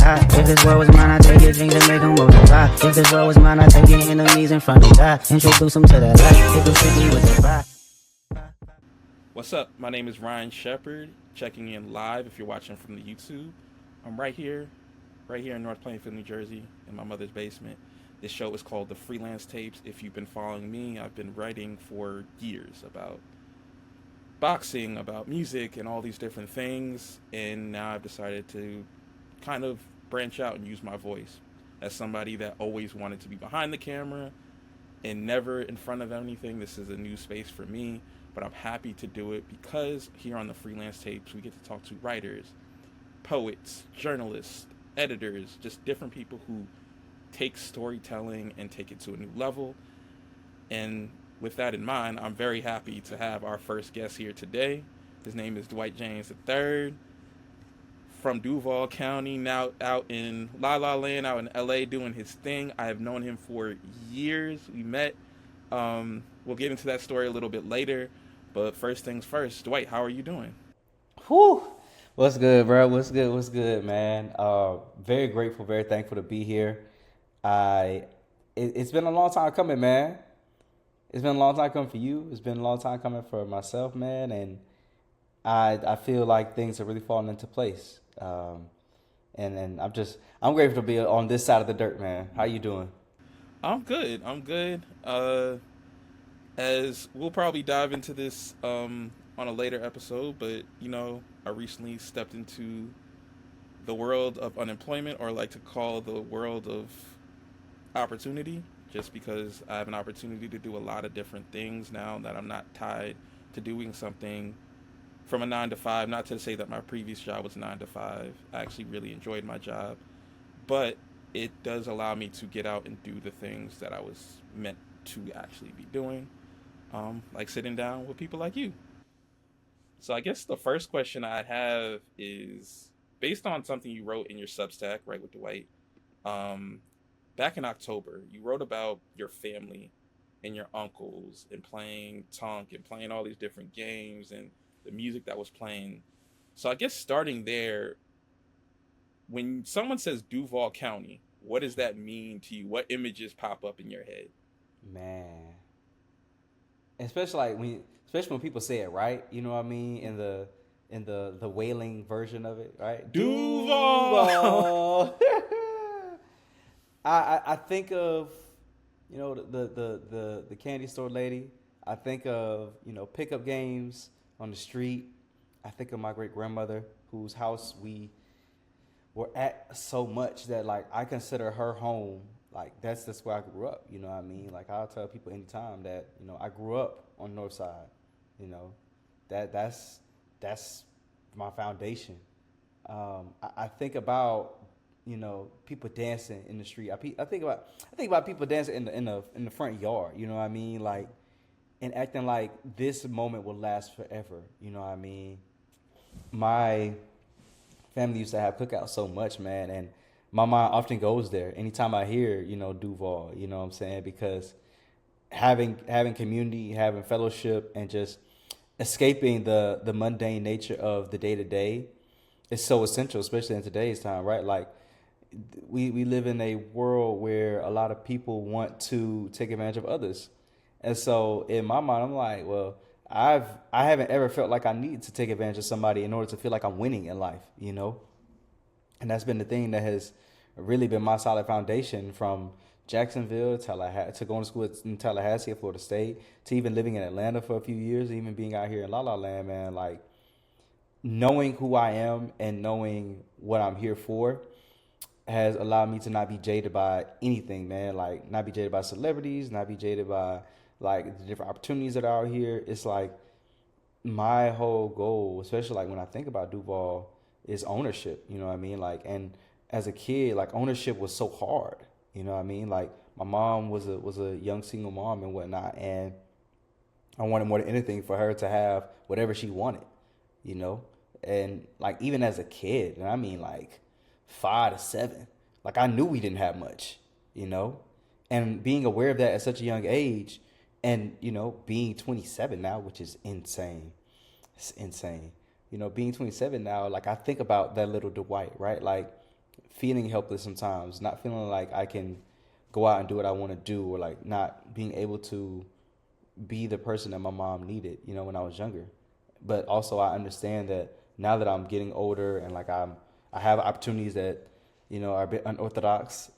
die. If this world was mine, I'd take your dreams and make them multiply. If this world was mine, I'd take your enemies in front of God. Introduce them to that life, hit them strictly with the vibe. What's up? My name is Ryan Shepard, checking in live if you're watching from the YouTube. I'm right here in North Plainfield, New Jersey, in my mother's basement. This show is called the Freelance Tapes. If you've been following me, I've been writing for years about boxing, about music, and all these different things. And now I've decided to kind of branch out and use my voice. As somebody that always wanted to be behind the camera and never in front of anything, this is a new space for me. But I'm happy to do it because here on the Freelance Tapes, we get to talk to writers, poets, journalists, editors, just different people who take storytelling and take it to a new level. And with that in mind, I'm very happy to have our first guest here today. His name is Dwight James III from Duval County, now out in La La Land, out in LA doing his thing. I have known him for years. We met. We'll get into that story a little bit later. But first things first, Dwight, how are you doing? Whew. What's good, bro? What's good, man? Very grateful, very thankful to be here. It's been a long time coming, man. It's been a long time coming for you. It's been a long time coming for myself, man. And I feel like things are really falling into place. And I'm grateful to be on this side of the dirt, man. How you doing? I'm good. As we'll probably dive into this on a later episode, but I recently stepped into the world of unemployment, or I like to call the world of opportunity, just because I have an opportunity to do a lot of different things now that I'm not tied to doing something from a 9 to 5. Not to say that my previous job was 9 to 5. I actually really enjoyed my job, but it does allow me to get out and do the things that I was meant to actually be doing. Like sitting down with people like you. So I guess the first question I have is based on something you wrote in your Substack, right, with Dwight. Back in October, you wrote about your family and your uncles and playing Tonk and playing all these different games and the music that was playing. So I guess starting there, when someone says Duval County, what does that mean to you? What images pop up in your head? Man. Especially when people say it right, you know what I mean, in the wailing version of it, right? Duval. I think of the candy store lady. I think of pickup games on the street. I think of my great grandmother whose house we were at so much that like I consider her home. Like that's where I grew up, you know what I mean? Like I'll tell people anytime that, I grew up on North Side, that's my foundation. I think about, people dancing in the street. I think about people dancing in the front yard, you know what I mean? Like, and acting like this moment will last forever, you know what I mean? My family used to have cookouts so much, man, and my mind often goes there anytime I hear, Duval, you know what I'm saying? Because having community, having fellowship, and just escaping the mundane nature of the day-to-day is so essential, especially in today's time, right? Like, we live in a world where a lot of people want to take advantage of others. And so in my mind, I'm like, well, I haven't ever felt like I need to take advantage of somebody in order to feel like I'm winning in life, And that's been the thing that has really been my solid foundation from Jacksonville to going to school in Tallahassee at Florida State, to even living in Atlanta for a few years, even being out here in La La Land, man. Like, knowing who I am and knowing what I'm here for has allowed me to not be jaded by anything, man. Like, not be jaded by celebrities, not be jaded by, like, the different opportunities that are out here. It's like my whole goal, especially, like, when I think about Duval, is ownership, you know what I mean? Like, and as a kid, like, ownership was so hard, you know what I mean? Like, my mom was a young single mom and whatnot, and I wanted more than anything for her to have whatever she wanted, And, like, even as a kid, and I mean, like, 5 to 7, like, I knew we didn't have much, And being aware of that at such a young age, and, being 27 now, which is insane. It's insane. Being 27 now, like, I think about that little Dwight, right? Like, feeling helpless sometimes, not feeling like I can go out and do what I want to do, or like not being able to be the person that my mom needed, when I was younger. But also I understand that now that I'm getting older and like I have opportunities that, are a bit unorthodox,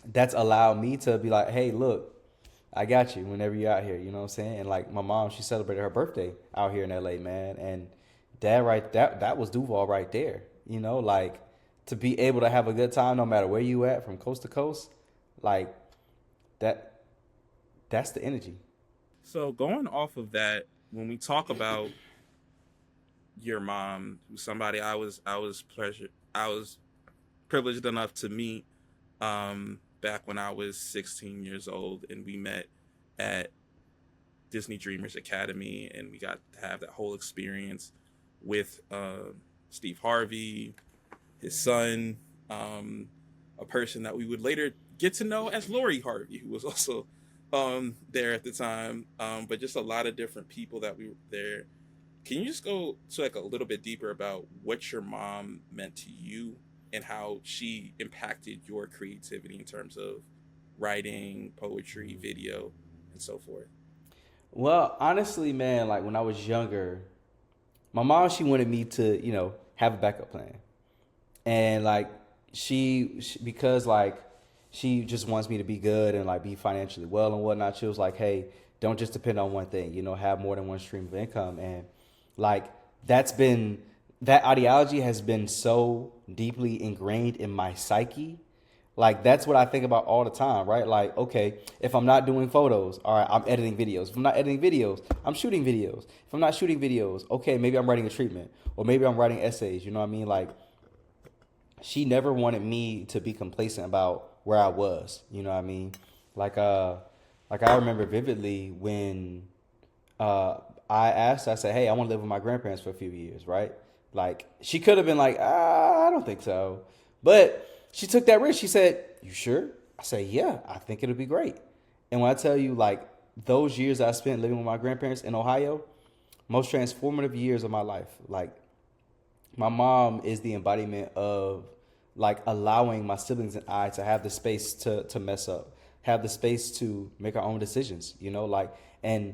that's allowed me to be like, hey, look, I got you whenever you're out here, you know what I'm saying? And like my mom, she celebrated her birthday out here in LA, man. And that was Duval right there, like to be able to have a good time no matter where you at from coast to coast, like that's the energy. So going off of that, when we talk about your mom, who's somebody I was privileged enough to meet back when I was 16 years old, and we met at Disney Dreamers Academy, and we got to have that whole experience with Steve Harvey, his son, a person that we would later get to know as Lori Harvey, who was also there at the time, but just a lot of different people that we were there. Can you just go to like a little bit deeper about what your mom meant to you and how she impacted your creativity in terms of writing, poetry, video, and so forth? Well, honestly, man, like when I was younger, my mom, she wanted me to, have a backup plan. And like because like she just wants me to be good and like be financially well and whatnot, she was like, hey, don't just depend on one thing, have more than one stream of income. And like that ideology has been so deeply ingrained in my psyche. Like that's what I think about all the time, right? Like, okay, if I'm not doing photos, all right, I'm editing videos. If I'm not editing videos, I'm shooting videos. If I'm not shooting videos, okay, maybe I'm writing a treatment, or maybe I'm writing essays. You know what I mean? Like, she never wanted me to be complacent about where I was. You know what I mean? Like I remember vividly when I said, hey, I want to live with my grandparents for a few years, right? Like, she could have been like, I don't think so. But she took that risk. She said, you sure? I said, yeah, I think it'll be great. And when I tell you, like, those years I spent living with my grandparents in Ohio, most transformative years of my life. Like, my mom is the embodiment of, like, allowing my siblings and I to have the space to mess up, have the space to make our own decisions, like, and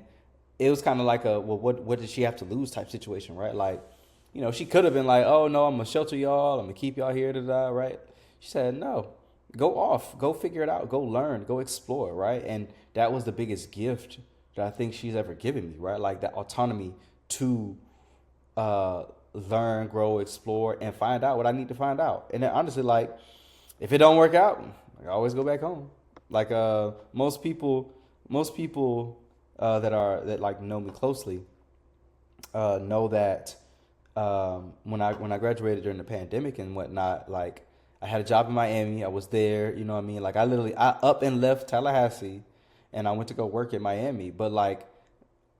it was kind of like a, well, what did she have to lose type situation, right? Like, she could have been like, oh, no, I'm going to shelter y'all. I'm going to keep y'all here to die, right? She said, no, go off, go figure it out, go learn, go explore, right? And that was the biggest gift that I think she's ever given me, right? Like that autonomy to learn, grow, explore, and find out what I need to find out. And then honestly, like, if it don't work out, I always go back home. Like most people that like know me closely know that when I graduated during the pandemic and whatnot, like I had a job in Miami. I was there, you know what I mean? Like I up and left Tallahassee and I went to go work in Miami. But like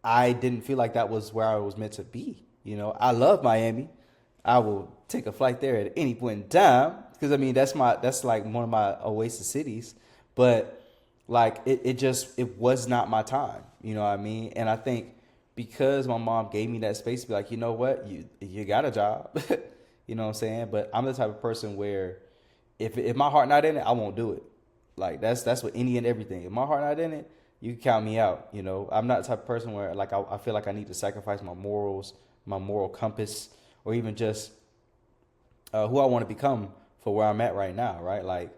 I didn't feel like that was where I was meant to be. I love Miami. I will take a flight there at any point in time because I mean that's like one of my oasis cities. But like it was not my time. You know what I mean? And I think because my mom gave me that space to be like, you know what, you got a job. You know what I'm saying? But I'm the type of person where if my heart not in it, I won't do it. Like that's with any and everything. If my heart not in it, you can count me out. I'm not the type of person where like I feel like I need to sacrifice my morals, my moral compass, or even just who I want to become for where I'm at right now. Right? Like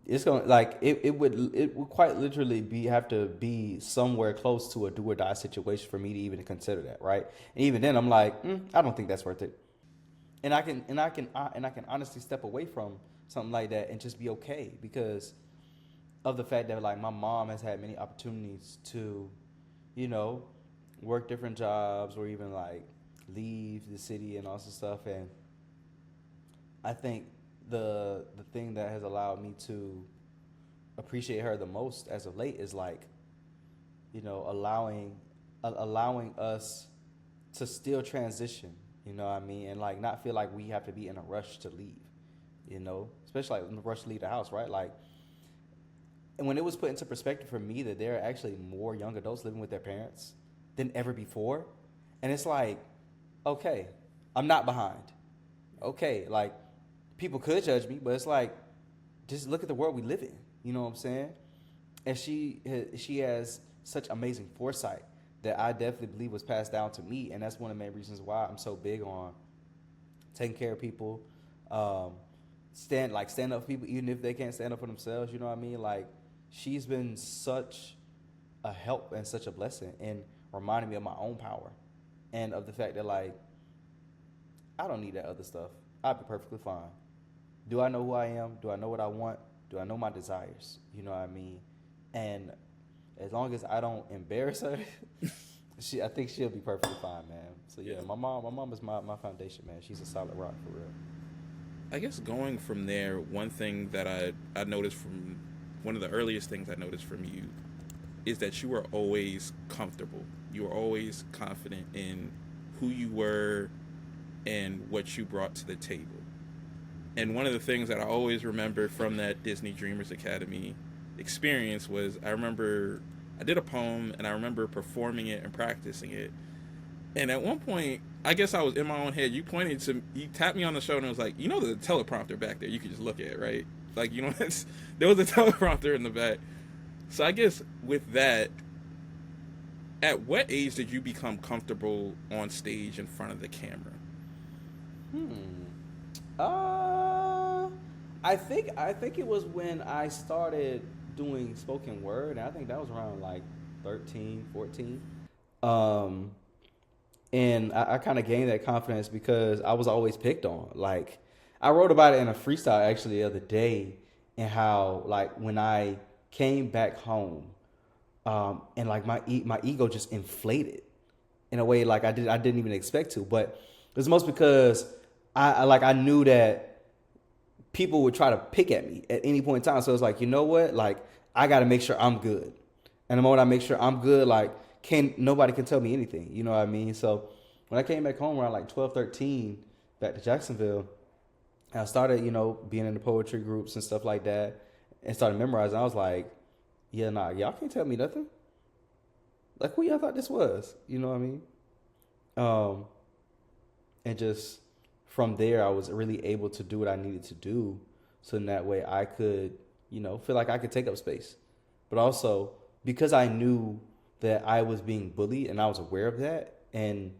it's going like it would quite literally have to be somewhere close to a do or die situation for me to even consider that. Right? And even then, I'm like, I don't think that's worth it. And I can honestly step away from something like that and just be okay because of the fact that like my mom has had many opportunities to, work different jobs or even like leave the city and all this stuff. And I think the thing that has allowed me to appreciate her the most as of late is like, allowing us to still transition. You know what I mean? And like not feel like we have to be in a rush to leave, especially like in a rush to leave the house, right? Like, and when it was put into perspective for me that there are actually more young adults living with their parents than ever before. And it's like, okay, I'm not behind. Okay, like people could judge me, but it's like, just look at the world we live in. You know what I'm saying? And she has such amazing foresight that I definitely believe was passed down to me, and that's one of the main reasons why I'm so big on taking care of people, stand up for people even if they can't stand up for themselves. You know what I mean? Like, she's been such a help and such a blessing in reminding me of my own power and of the fact that, like, I don't need that other stuff. I'd be perfectly fine. Do I know who I am? Do I know what I want? Do I know my desires? You know what I mean? And as long as I don't embarrass her, I think she'll be perfectly fine, man. So yeah, my mom is my foundation, man. She's a solid rock for real. I guess going from there, one thing that I noticed from one of the earliest things I noticed from you is that you were always comfortable. You were always confident in who you were and what you brought to the table. And one of the things that I always remember from that Disney Dreamers Academy experience was I remember I did a poem and I remember performing it and practicing it. And at one point, I guess I was in my own head. You tapped me on the shoulder and was like, you know, the teleprompter back there, you could just look at, right? Like, you know, there was a teleprompter in the back. So I guess with that, at what age did you become comfortable on stage in front of the camera? I think it was when I started doing spoken word, and I think that was around like 13, 14. And I kind of gained that confidence because I was always picked on. Like, I wrote about it in a freestyle actually the other day, and how, like, when I came back home, and like my ego just inflated in a way like I didn't even expect to. But it was most because I knew that people would try to pick at me at any point in time. So it's like, you know what? Like, I got to make sure I'm good. And the moment I make sure I'm good, like, nobody can tell me anything. You know what I mean? So when I came back home around like 12, 13, back to Jacksonville, I started, you know, being in the poetry groups and stuff like that, and started memorizing. I was like, yeah, nah, y'all can't tell me nothing. Like, who y'all thought this was? You know what I mean? And just from there, I was really able to do what I needed to do, so in that way I could, you know, feel like I could take up space. But also, because I knew that I was being bullied and I was aware of that, and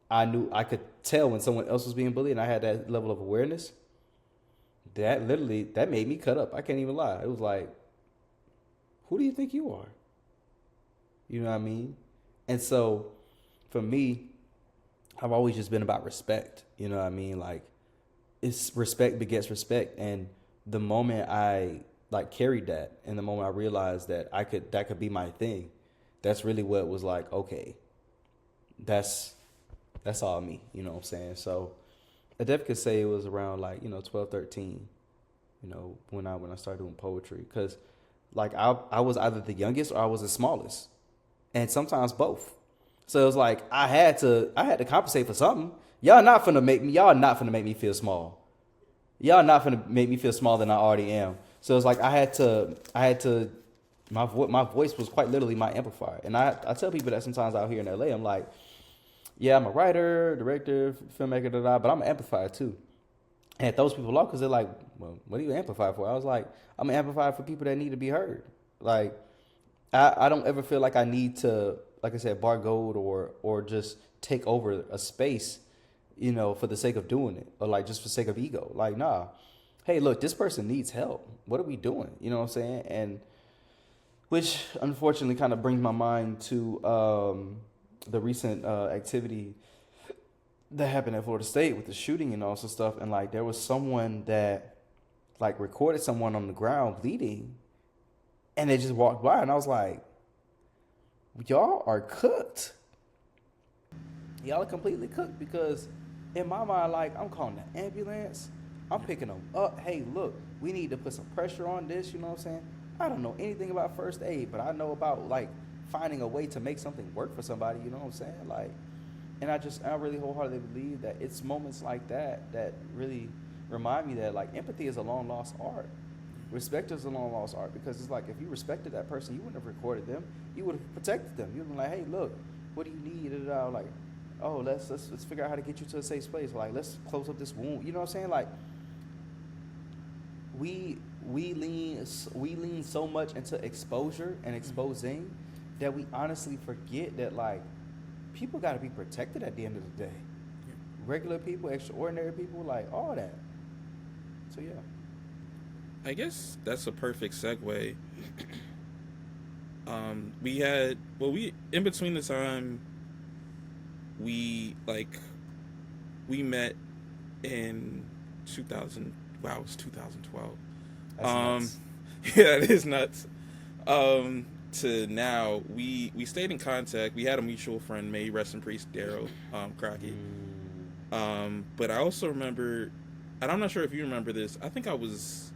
I knew I could tell when someone else was being bullied, and I had that level of awareness, that made me cut up. I can't even lie. It was like, who do you think you are? You know what I mean? And so for me, I've always just been about respect. You know what I mean? Like, it's respect begets respect. And the moment I like carried that, and the moment I realized that that could be my thing, that's really what was like, okay, that's all me. You know what I'm saying? So I definitely could say it was around like, you know, 12, 13, you know, when I started doing poetry. Because like I was either the youngest or I was the smallest, and sometimes both. So it was like I had to compensate for something. Y'all not finna make me feel small. Y'all not finna make me feel smaller than I already am. So it's like I had to. My voice was quite literally my amplifier. And I tell people that sometimes out here in LA, I'm like, yeah, I'm a writer, director, filmmaker, but I'm an amplifier too. And it throws people off because they're like, well, what do you amplify for? I was like, I'm an amplifier for people that need to be heard. Like, I don't ever feel like I need to, like I said, bar gold or just take over a space, you know, for the sake of doing it, or like just for the sake of ego. Like, nah. Hey, look, this person needs help. What are we doing? You know what I'm saying? And which unfortunately kind of brings my mind to the recent activity that happened at Florida State with the shooting and all sorts of stuff. And like, there was someone that like recorded someone on the ground bleeding, and they just walked by, and I was like, y'all are cooked. Y'all are completely cooked, because in my mind, like, I'm calling the ambulance. I'm picking them up. Hey, look, we need to put some pressure on this. You know what I'm saying? I don't know anything about first aid, but I know about like finding a way to make something work for somebody. You know what I'm saying? Like, and I really wholeheartedly believe that it's moments like that that really remind me that like empathy is a long lost art. Respect is a long lost art, because it's like, if you respected that person, you wouldn't have recorded them. You would have protected them. You'd be like, hey, look, what do you need? Like, oh, let's figure out how to get you to a safe place. Like, let's close up this wound. You know what I'm saying? Like, we lean so much into exposure and exposing that we honestly forget that like people got to be protected at the end of the day. Regular people, extraordinary people, like all that. So yeah. I guess that's a perfect segue. We in between the time we met in 2000. Wow, it was 2012. That's nuts. Yeah, it is nuts. To now, we stayed in contact. We had a mutual friend, may rest in peace, Daryl Crockett. But I also remember, and I'm not sure if you remember this. I think I was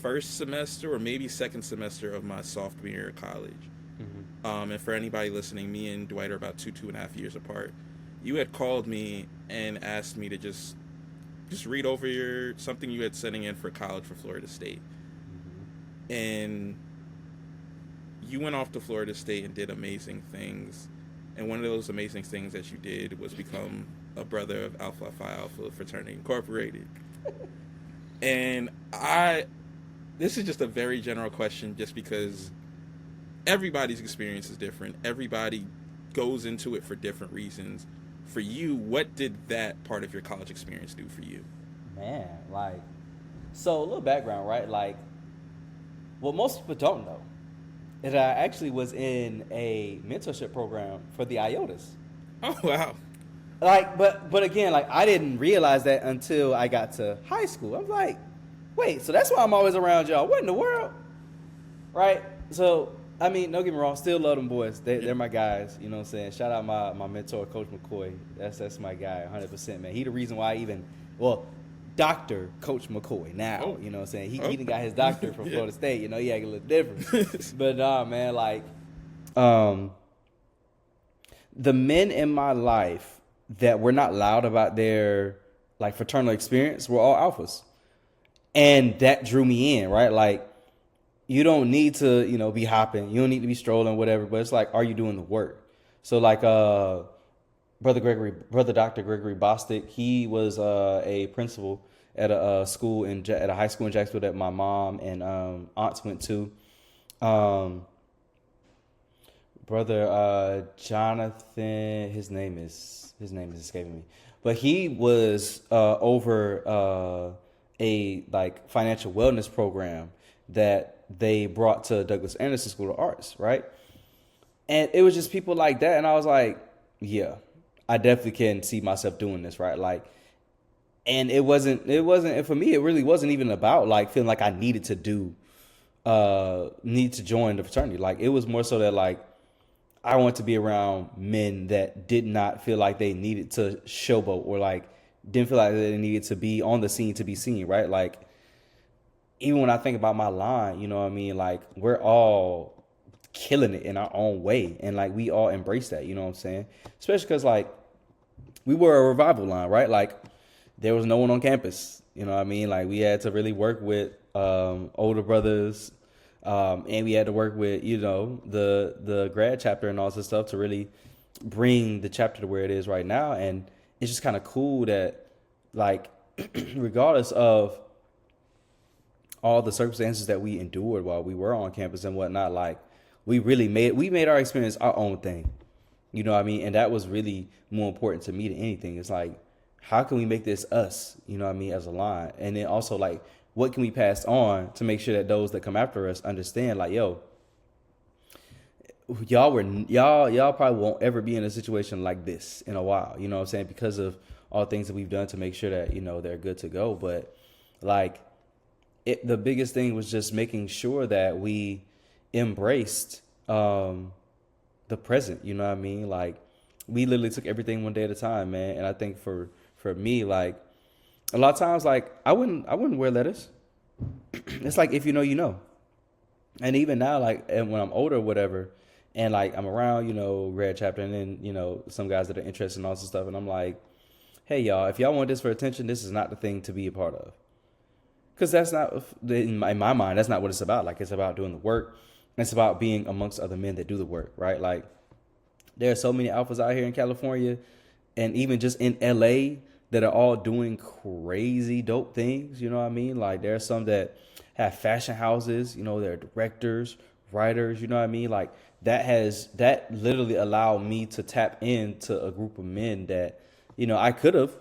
first semester or maybe second semester of my sophomore year of college. And for anybody listening, me and Dwight are about two and a half years apart. You had called me and asked me to just read over something you had sending in for college for Florida State. And you went off to Florida State and did amazing things. And one of those amazing things that you did was become a brother of Alpha Phi Alpha Fraternity Incorporated. And this is just a very general question just because everybody's experience is different. Everybody goes into it for different reasons. For you, what did that part of your college experience do for you? Man, like, so a little background, right? Like, what most people don't know is I actually was in a mentorship program for the IOTAs. Oh, wow. Like, but again, like, I didn't realize that until I got to high school. I was like, wait, so that's why I'm always around y'all. What in the world? Right? So, I mean, don't get me wrong, still love them boys. They're my guys, you know what I'm saying? Shout out my mentor, Coach McCoy. That's my guy, 100%, man. He the reason why Dr. Coach McCoy now, you know what I'm saying? He done got his doctorate from Florida State, you know, he act a little different. But man, like, the men in my life that were not loud about their, like, fraternal experience were all alphas. And that drew me in, right? Like, you don't need to, you know, be hopping. You don't need to be strolling, whatever. But it's like, are you doing the work? So like, Brother Dr. Gregory Bostic, he was a principal at a school at a high school in Jacksonville that my mom and aunts went to. Brother Jonathan, his name is escaping me, but he was over a like financial wellness program that they brought to Douglas Anderson School of Arts, right? And it was just people like that, and I was like, yeah, I definitely can see myself doing this, right? Like, and it wasn't, and for me, it really wasn't even about like feeling like I needed to join the fraternity. Like, it was more so that like, I want to be around men that did not feel like they needed to showboat or like didn't feel like they needed to be on the scene to be seen, right? Like, even when I think about my line, you know what I mean? Like, we're all killing it in our own way. And like, we all embrace that, you know what I'm saying? Especially because like, we were a revival line, right? Like, there was no one on campus, you know what I mean? Like, we had to really work with older brothers, and we had to work with, you know, the grad chapter and all this stuff to really bring the chapter to where it is right now. And it's just kind of cool that, like, regardless of all the circumstances that we endured while we were on campus and whatnot, like, we made our experience our own thing. You know what I mean? And that was really more important to me than anything. It's like, how can we make this us, you know what I mean, as a line? And then also, like, what can we pass on to make sure that those that come after us understand, like, yo, y'all probably won't ever be in a situation like this in a while, you know what I'm saying? Because of all things that we've done to make sure that, you know, they're good to go. But like, the biggest thing was just making sure that we embraced the present, you know what I mean? Like, we literally took everything one day at a time, man. And I think for me, like, a lot of times, like, I wouldn't wear letters. It's like, if you know, you know. And even now, like, and when I'm older or whatever, and like, I'm around, you know, Red Chapter, and then, you know, some guys that are interested in all this stuff, and I'm like, hey, y'all, if y'all want this for attention, this is not the thing to be a part of. Because that's not, in my mind, that's not what it's about. Like, it's about doing the work. It's about being amongst other men that do the work, right? Like, there are so many alphas out here in California, and even just in LA, that are all doing crazy dope things. You know what I mean? Like there are some that have fashion houses. You know, they're directors, writers. You know what I mean? Like that literally allowed me to tap into a group of men that, you know, I could have.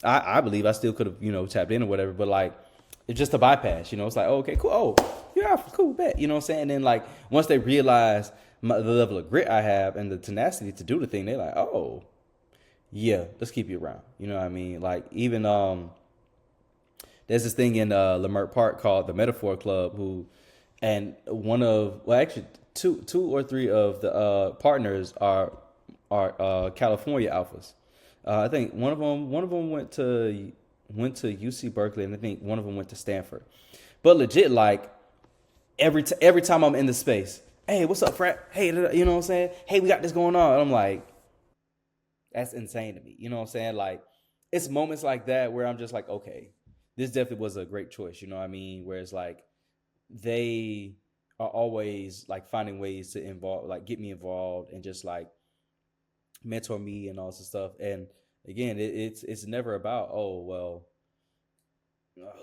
I believe I still could have, you know, tapped in or whatever. But like, it's just a bypass. You know, it's like, oh, okay, cool. Oh, yeah, cool, bet. You know what I'm saying? And then like once they realize the level of grit I have and the tenacity to do the thing, they're like, oh, yeah, let's keep you around. You know what I mean? Like even there's this thing in Leimert Park called the Metaphor Club, and one of, well, actually two or three of the partners are California alphas. I think one of them went to UC Berkeley, and I think one of them went to Stanford. But legit, like every time I'm in the space, hey, what's up, frat? Hey, you know what I'm saying? Hey, we got this going on. And I'm like, that's insane to me. You know what I'm saying? Like, it's moments like that where I'm just like, okay, this definitely was a great choice. You know what I mean? Where it's like they are always like finding ways to get me involved and just like mentor me and all this stuff. And again, it's never about, oh, well,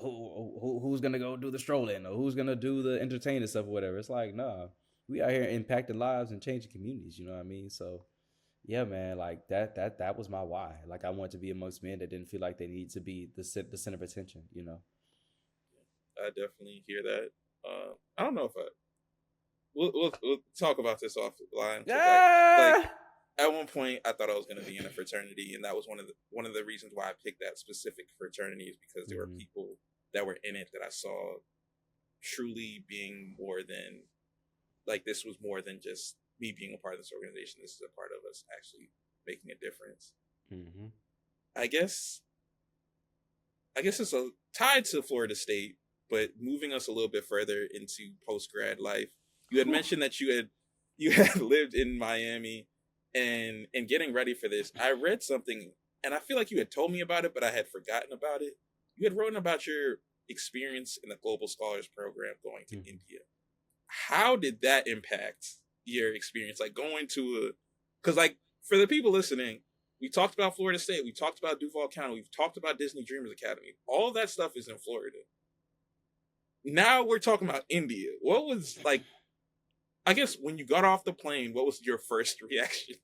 who's gonna go do the strolling or who's gonna do the entertaining stuff or whatever. It's like, nah, we out here impacting lives and changing communities. You know what I mean? So yeah, man, like that was my why. Like I wanted to be amongst men that didn't feel like they need to be the center of attention. You know? I definitely hear that. I don't know if we'll talk about this offline. Like at one point, I thought I was going to be in a fraternity, and that was one of the reasons why I picked that specific fraternity is because there were people that were in it that I saw truly being more than, like, this was more than just me being a part of this organization. This is a part of us actually making a difference. Mm-hmm. I guess it's tied to Florida State, but moving us a little bit further into post-grad life. You had mentioned that you had lived in Miami. And getting ready for this, I read something, and I feel like you had told me about it, but I had forgotten about it. You had written about your experience in the Global Scholars Program going to India. How did that impact your experience? Like going to because like for the people listening, we talked about Florida State, we talked about Duval County, we've talked about Disney Dreamers Academy. All that stuff is in Florida. Now we're talking about India. What was like? I guess when you got off the plane, what was your first reaction?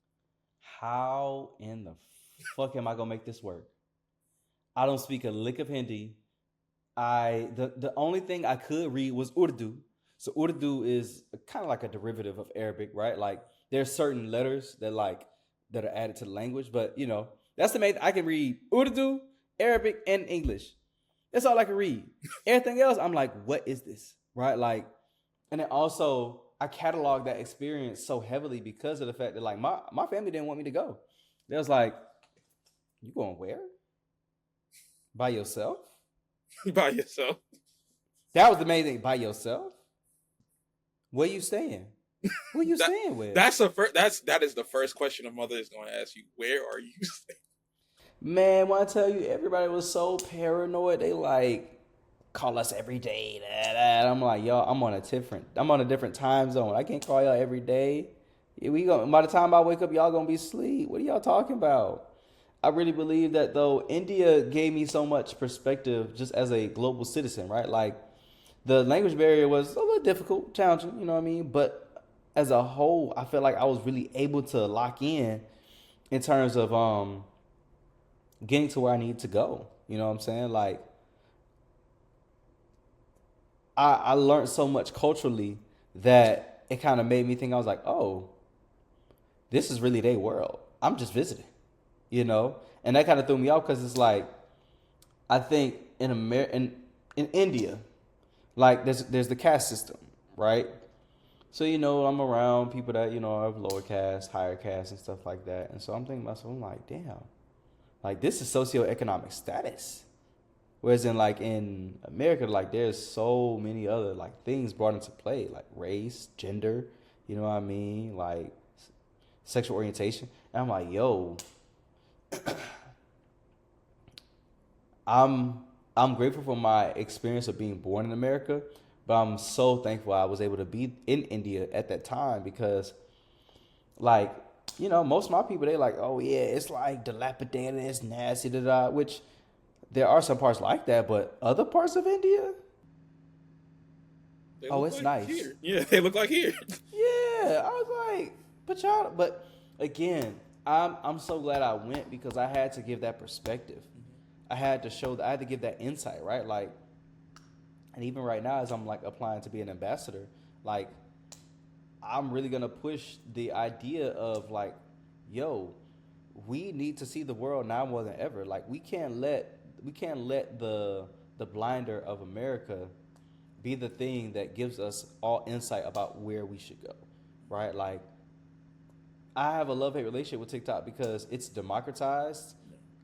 How in the fuck am I gonna make this work? I don't speak a lick of Hindi. The only thing I could read was Urdu. So Urdu is kind of like a derivative of Arabic, right? Like there's certain letters that are added to the language, but you know, that's the main. I can read Urdu, Arabic, and English. That's all I can read. Everything else, I'm like, what is this? Right? Like, and then also I cataloged that experience so heavily because of the fact that like my family didn't want me to go. They was like, you going where? By yourself? By yourself? That was the main thing. By yourself? Where you staying? Who you staying with? That is the first question a mother is going to ask you. Where are you staying? Man, when I tell you, everybody was so paranoid. They like call us every day. I'm like, y'all, I'm on a different time zone. I can't call y'all every day. By the time I wake up, y'all gonna be asleep. What are y'all talking about? I really believe that though, India gave me so much perspective just as a global citizen, right? Like the language barrier was a little difficult, challenging, you know what I mean? But as a whole, I feel like I was really able to lock in terms of getting to where I need to go. You know what I'm saying? Like I learned so much culturally that it kind of made me think, I was like, oh, this is really their world. I'm just visiting, you know? And that kind of threw me off because it's like, I think in India, like there's the caste system, right? So, you know, I'm around people that, you know, have lower caste, higher caste and stuff like that. And so I'm thinking to myself, I'm like, damn, like this is socioeconomic status. Whereas in America, like there's so many other like things brought into play, like race, gender, you know what I mean? Like sexual orientation. And I'm like, yo, I'm grateful for my experience of being born in America, but I'm so thankful I was able to be in India at that time because like most of my people, they like, oh yeah, it's like dilapidated, it's nasty, which there are some parts like that, but other parts of India, it's like nice. Here. Yeah, they look like here. Yeah, I was like, but again, I'm so glad I went because I had to give that perspective. I had to give that insight, right? Like, and even right now, as I'm like applying to be an ambassador, like, I'm really gonna push the idea of like, yo, we need to see the world now more than ever. Like, we can't let the blinder of America be the thing that gives us all insight about where we should go, right? Like, I have a love-hate relationship with TikTok because it's democratized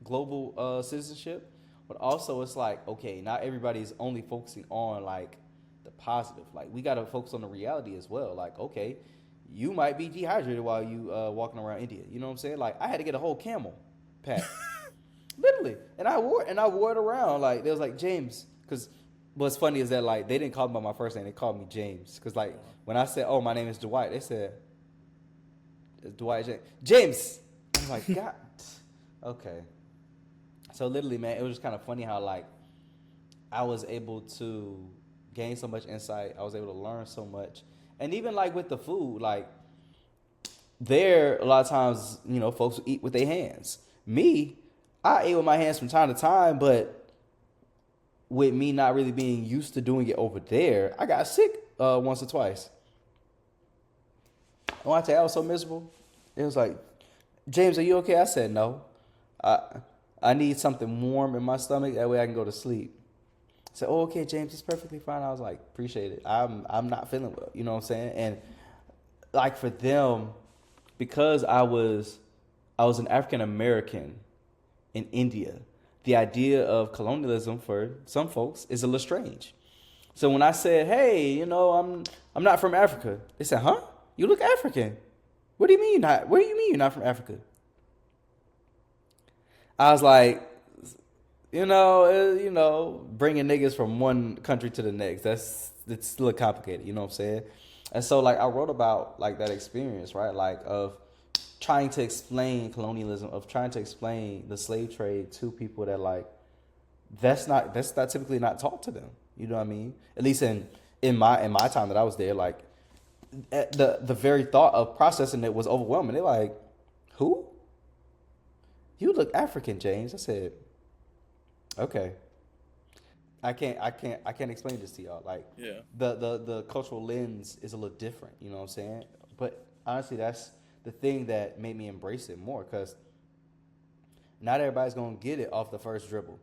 global citizenship, but also it's like, okay, not everybody's only focusing on like the positive. Like, we got to focus on the reality as well. Like, okay, you might be dehydrated while you walking around India. You know what I'm saying? Like, I had to get a whole camel pack, literally, and I wore it around. Like, they was like, James, because what's funny is that like they didn't call me by my first name, they called me James. Because like when I said, oh, my name is Dwight, they said, Dwight James. I'm like, God, okay. So literally, man, it was just kind of funny how like I was able to gain so much insight. I was able to learn so much. And even like with the food, like there a lot of times, folks eat with their hands. Me, I ate with my hands from time to time, but with me not really being used to doing it over there, I got sick once or twice. And when I tell you I was so miserable, it was like, James, are you okay? I said no. I need something warm in my stomach. That way I can go to sleep. I said, oh, okay, James, it's perfectly fine. I was like, appreciate it. I'm not feeling well. You know what I'm saying? And like for them, because I was an African American in India, the idea of colonialism for some folks is a little strange. So when I said, hey, I'm not from Africa, they said, huh? You look African. What do you mean you're not? What do you mean you're not from Africa? I was like, bringing niggas from one country to the next, it's a little complicated, you know what I'm saying? And so like I wrote about like that experience, right? Like of trying to explain colonialism, of trying to explain the slave trade to people that like that's not typically not taught to them. You know what I mean? At least in my time that I was there, like the very thought of processing it was overwhelming. They're like, who? You look African, James. I said, okay. I can't explain this to y'all. Like, yeah. The cultural lens is a little different, you know what I'm saying? But honestly, that's the thing that made me embrace it more, because not everybody's gonna get it off the first dribble,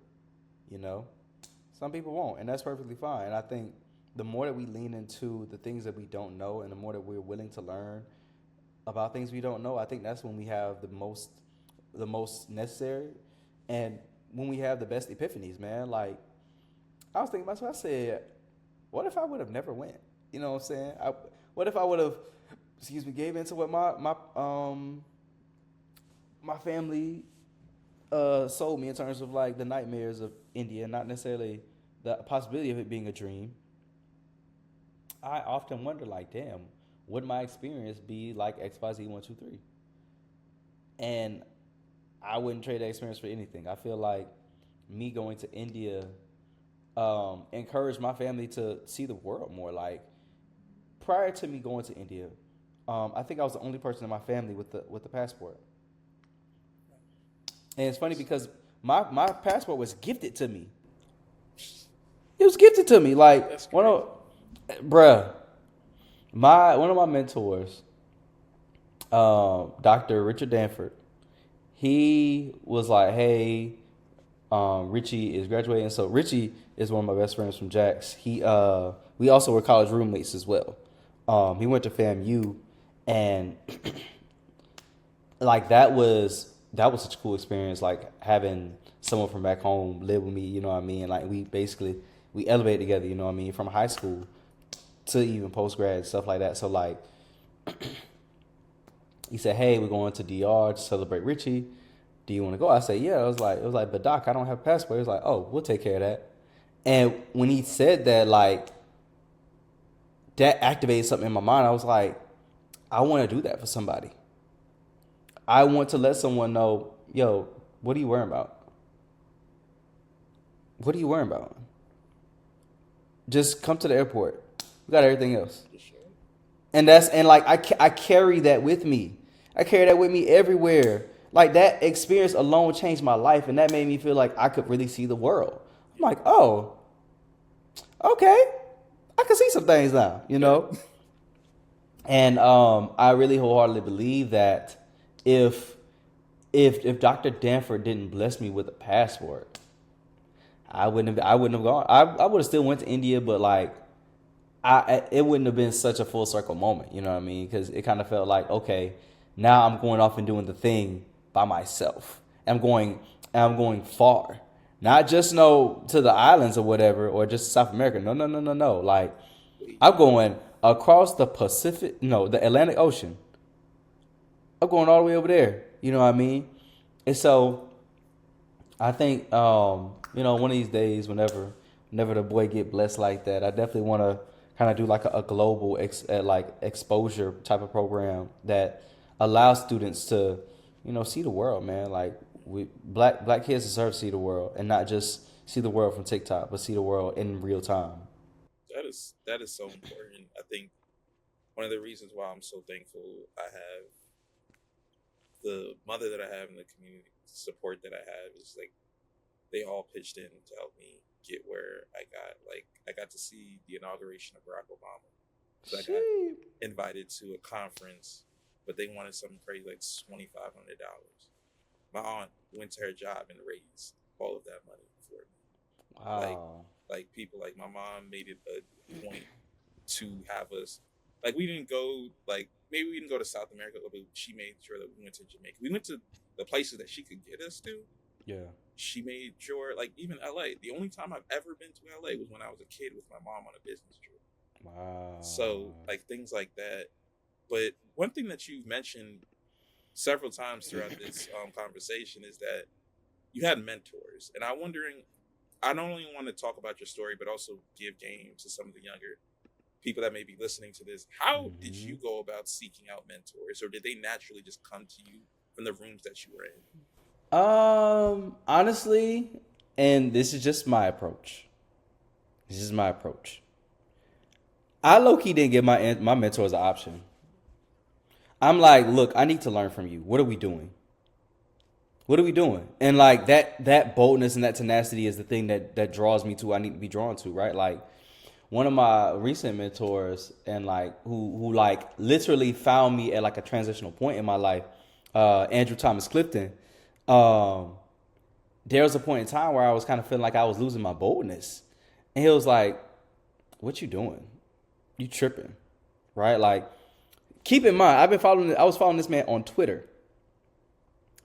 Some people won't, and that's perfectly fine. And I think the more that we lean into the things that we don't know, and the more that we're willing to learn about things we don't know, I think that's when we have the most necessary, and when we have the best epiphanies, man. Like, I was thinking myself, I said, what if I would have never went? You know what I'm saying? What if I would have, gave into what my family sold me in terms of like the nightmares of India, not necessarily the possibility of it being a dream. I often wonder, like, damn, would my experience be like XYZ 1, 2, 3? And I wouldn't trade that experience for anything. I feel like me going to India encouraged my family to see the world more. Like, prior to me going to India, I think I was the only person in my family with the passport. And it's funny because my passport was gifted to me. It was gifted to me. Like, one of my mentors, Dr. Richard Danford, he was like, hey, Richie is graduating. So Richie is one of my best friends from Jax. We also were college roommates as well. He went to FAMU, and like that was such a cool experience, like having someone from back home live with me, you know what I mean? Like we elevated together, you know what I mean, from high school to even post-grad, stuff like that. So like he said, hey, we're going to DR to celebrate Richie. Do you want to go? I said, yeah. It was like, but Doc, I don't have a passport. He was like, oh, we'll take care of that. And when he said that, like, that activated something in my mind. I was like, I want to do that for somebody. I want to let someone know, yo, what are you worrying about? What are you worrying about? Just come to the airport. We got everything else. And like I carry that with me. I carry that with me everywhere. Like that experience alone changed my life, and that made me feel like I could really see the world. I'm like, oh, okay, I can see some things now, you know. And I really wholeheartedly believe that if if Dr. Danford didn't bless me with a passport, I wouldn't have gone. I would have still went to India, but like it wouldn't have been such a full circle moment. You know what I mean? Because it kind of felt like, okay, now I'm going off and doing the thing by myself. I'm going far, not just to the islands or whatever, or just South America. No. Like I'm going across the Pacific, no, the Atlantic Ocean. I'm going all the way over there. You know what I mean? And so I think one of these days, whenever the boy get blessed like that, I definitely want to kind of do like a global exposure type of program that allows students to see the world, man. Like black kids deserve to see the world, and not just see the world from TikTok, but see the world in real time. That is so important. I think one of the reasons why I'm so thankful I have the mother that I have in the community, support that I have, is like they all pitched in to help me get where I got. Like I got to see the inauguration of Barack Obama. So I got invited to a conference, but they wanted something crazy like $2,500. My aunt went to her job and raised all of that money for me. Wow. Like people like my mom made it a point to have us. Like we didn't go, like maybe we didn't go to South America, but she made sure that we went to Jamaica. We went to the places that she could get us to. Yeah. She made sure, like even LA. The only time I've ever been to LA was when I was a kid with my mom on a business trip. Wow. So like things like that. But one thing that you've mentioned several times throughout this conversation is that you had mentors, and I'm wondering. I not only want to talk about your story, but also give game to some of the younger people that may be listening to this. How did you go about seeking out mentors, or did they naturally just come to you from the rooms that you were in? Honestly, and this is just my approach. I low-key didn't give my mentors an option. I'm like, look, I need to learn from you. What are we doing? And like that boldness and that tenacity is the thing that draws me to. I need to be drawn to, right? Like one of my recent mentors and like who like literally found me at like a transitional point in my life, Andrew Thomas Clifton. There was a point in time where I was kind of feeling like I was losing my boldness, and he was like, "What you doing? You tripping, right?" Like, keep in mind, I was following this man on Twitter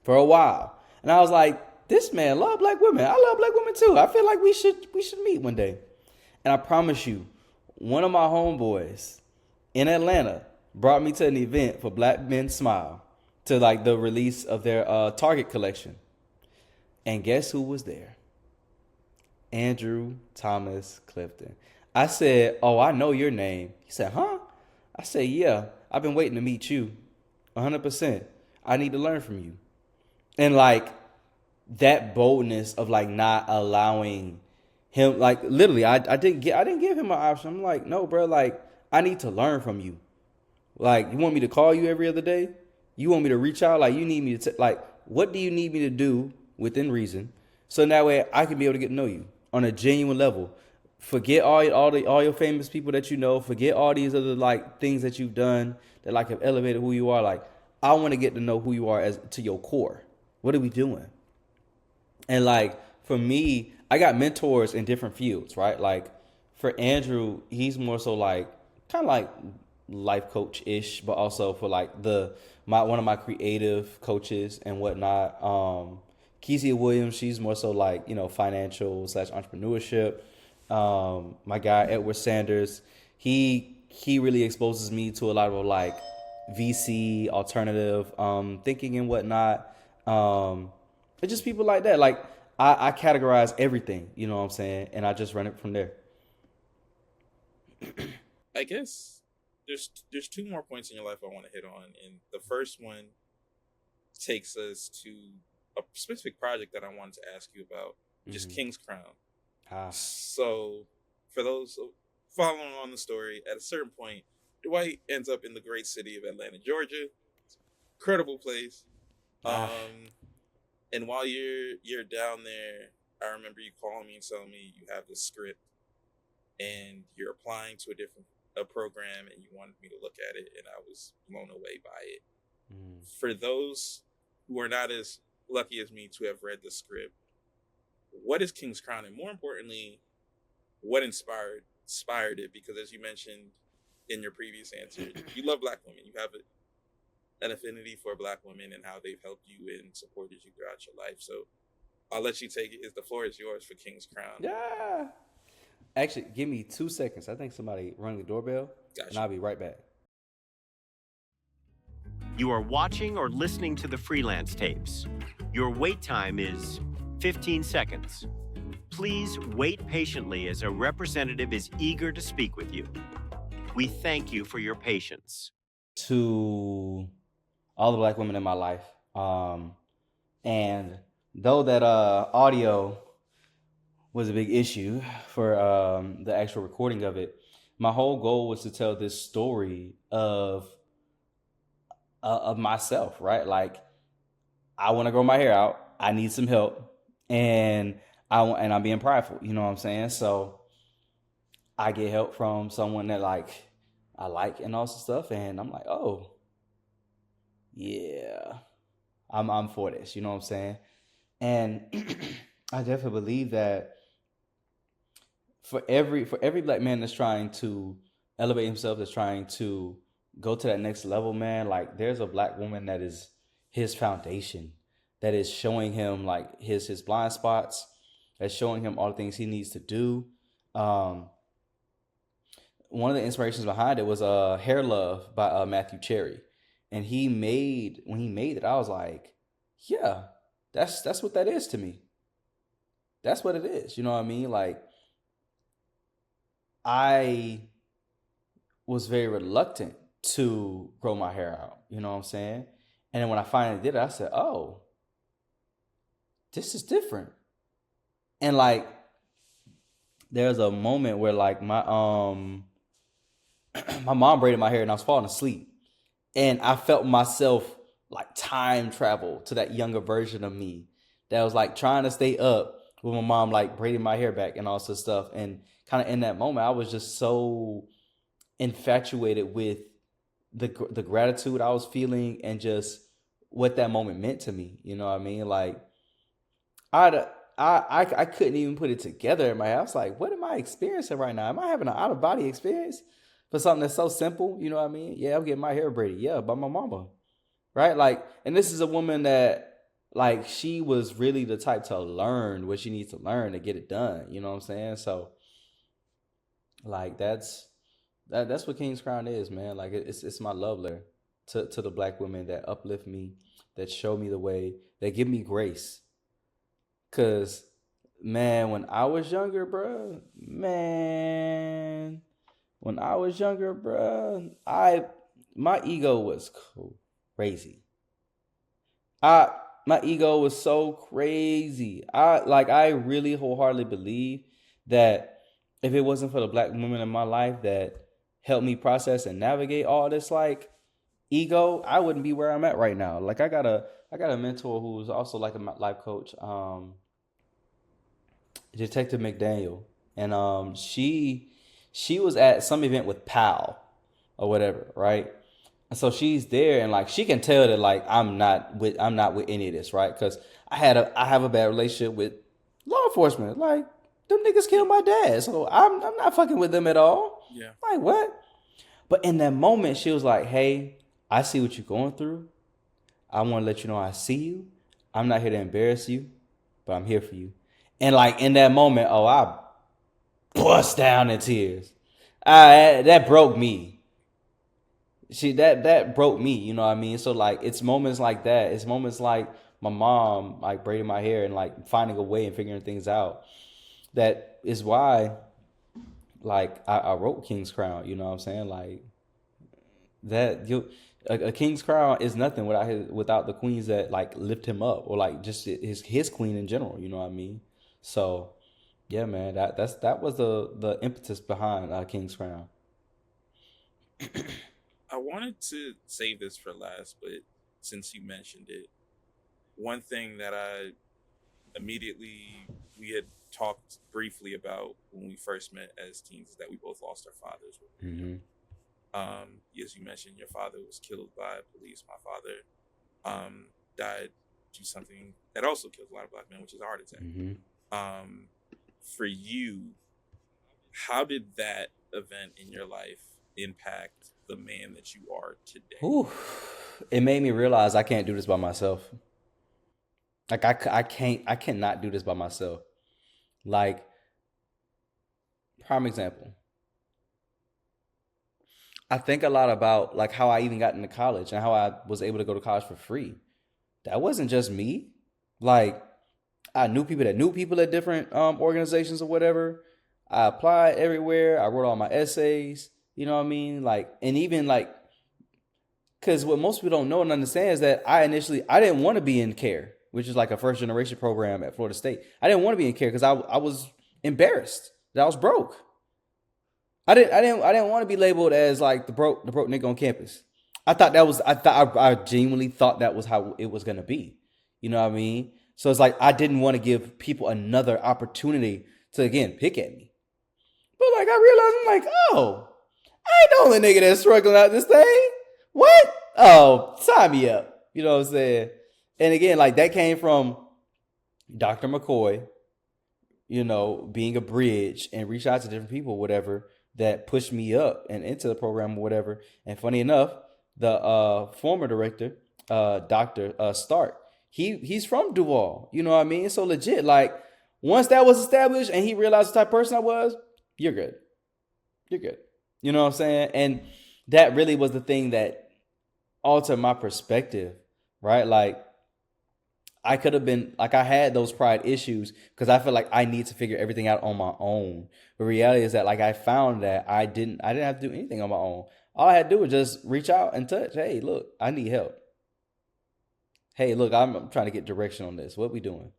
for a while, and I was like, this man love black women. I love black women too. I feel like we should meet one day. And I promise you, one of my homeboys in Atlanta brought me to an event for Black Men Smile, to like the release of their Target collection. And guess who was there? Andrew Thomas Clifton. I said, "Oh, I know your name." He said, "Huh?" I said, "Yeah, I've been waiting to meet you. 100%. I need to learn from you." And like that boldness of like not allowing him, like literally, I didn't give him an option. I'm like, no, bro, like I need to learn from you. Like, you want me to call you every other day? You want me to reach out? Like, you need me to like, what do you need me to do within reason, so that way I can be able to get to know you on a genuine level. Forget all your famous people that you know. Forget all these other like things that you've done that like have elevated who you are. Like, I want to get to know who you are as to your core. What are we doing? And like for me, I got mentors in different fields, right? Like for Andrew, he's more so like kind of like life coach ish, but also for like one of my creative coaches and whatnot. Kezia Williams, she's more so like, financial / entrepreneurship. My guy Edward Sanders, he really exposes me to a lot of like VC alternative thinking and whatnot. It's just people like that. Like I categorize everything, you know what I'm saying, and I just run it from there. I guess there's two more points in your life I want to hit on, and the first one takes us to a specific project that I wanted to ask you about, which is King's Crown. So, for those following on the story, at a certain point, Dwight ends up in the great city of Atlanta, Georgia. Incredible place. And while you're down there, I remember you calling me and telling me you have this script and you're applying to a program and you wanted me to look at it, and I was blown away by it. For those who are not as lucky as me to have read the script, what is King's Crown, and more importantly, what inspired it? Because as you mentioned in your previous answer, you love Black women. You have an affinity for Black women and how they've helped you and supported you throughout your life. So I'll let you take it. The floor is yours for King's Crown. Yeah. Actually, give me 2 seconds. I think somebody rang the doorbell. Gotcha. And I'll be right back. You are watching or listening to the Freelance Tapes. Your wait time is 15 seconds. Please wait patiently as a representative is eager to speak with you. We thank you for your patience. To all the Black women in my life. And though that audio was a big issue for the actual recording of it, my whole goal was to tell this story of myself, right? Like, I want to grow my hair out. I need some help, and I'm being prideful. You know what I'm saying? So I get help from someone that I like and all this stuff, and I'm like, oh, yeah, I'm for this. You know what I'm saying? And I definitely believe that for every Black man that's trying to elevate himself, that's trying to go to that next level, man, like, there's a Black woman that is his foundation, that is showing him like his blind spots, that's showing him all the things he needs to do. One of the inspirations behind it was Hair Love by Matthew Cherry. And when he made it, I was like, yeah, that's what that is to me. That's what it is. You know what I mean? Like, I was very reluctant to grow my hair out. You know what I'm saying? And then when I finally did it, I said, oh, this is different. And like, there's a moment where like my mom braided my hair and I was falling asleep. And I felt myself like time travel to that younger version of me that was like trying to stay up with my mom, like braiding my hair back and all sorts of stuff. And kind of in that moment, I was just so infatuated with the gratitude I was feeling and just what that moment meant to me. You know what I mean? Like, I couldn't even put it together in my head. I was like, what am I experiencing right now? Am I having an out-of-body experience for something that's so simple? You know what I mean? Yeah, I'm getting my hair braided. Yeah, by my mama. Right? Like, and this is a woman that, like, she was really the type to learn what she needs to learn to get it done. You know what I'm saying? So, like, that's what King's Crown is, man. Like, it's my love letter to the Black women that uplift me, that show me the way, that give me grace. Cause, man, when I was younger, bruh, my ego was crazy. My ego was so crazy. I really wholeheartedly believe that if it wasn't for the Black women in my life that helped me process and navigate all this like ego, I wouldn't be where I'm at right now. Like, I got a mentor who's also like a life coach, Detective McDaniel, and she was at some event with Pal or whatever, right? And so she's there, and like she can tell that like I'm not with any of this, right? Because I have a bad relationship with law enforcement. Like, them niggas killed my dad, so I'm not fucking with them at all. Yeah. Like, what? But in that moment, she was like, "Hey, I see what you're going through. I want to let you know I see you. I'm not here to embarrass you, but I'm here for you." And like in that moment, oh, I bust down in tears. That broke me. That broke me, you know what I mean? So like, it's moments like that. It's moments like my mom like braiding my hair and like finding a way and figuring things out. That is why like I wrote King's Crown, you know what I'm saying? Like, That a king's crown is nothing without the queens that like lift him up, or like just his queen in general. You know what I mean? So yeah, man, that was the impetus behind King's Crown. I wanted to save this for last, but since you mentioned it, one thing that we had talked briefly about when we first met as teens is that we both lost our fathers. Mm-hmm. As you mentioned, your father was killed by police. My father died due to something that also kills a lot of black men, which is a heart attack. Mm-hmm. For you, how did that event in your life impact the man that you are today? Ooh, it made me realize I can't do this by myself. Like I cannot do this by myself. Like, prime example. I think a lot about like how I even got into college and how I was able to go to college for free. That wasn't just me. Like, I knew people that knew people at different organizations or whatever. I applied everywhere. I wrote all my essays. You know what I mean? Like, and even like, because what most people don't know and understand is that I didn't want to be in care, which is like a first generation program at Florida State. I didn't want to be in care because I was embarrassed that I was broke. I didn't want to be labeled as like the broke nigga on campus. I genuinely thought that was how it was gonna be. You know what I mean? So it's like I didn't want to give people another opportunity to again pick at me. But like I realized I'm like, oh, I ain't the only nigga that's struggling out this thing. What? Oh, sign me up. You know what I'm saying? And again, like that came from Dr. McCoy, you know, being a bridge and reach out to different people, whatever, that pushed me up and into the program or whatever. And funny enough, the former director, Dr. Stark, he's from Duval. You know what I mean? So legit, like once that was established and he realized the type of person I was, you're good. You're good. You know what I'm saying? And that really was the thing that altered my perspective, right? Like I could have been like I had those pride issues because I feel like I need to figure everything out on my own. The reality is that like I found that I didn't have to do anything on my own. All I had to do was just reach out and touch. Hey, look, I need help. Hey, look, I'm trying to get direction on this. What we doing?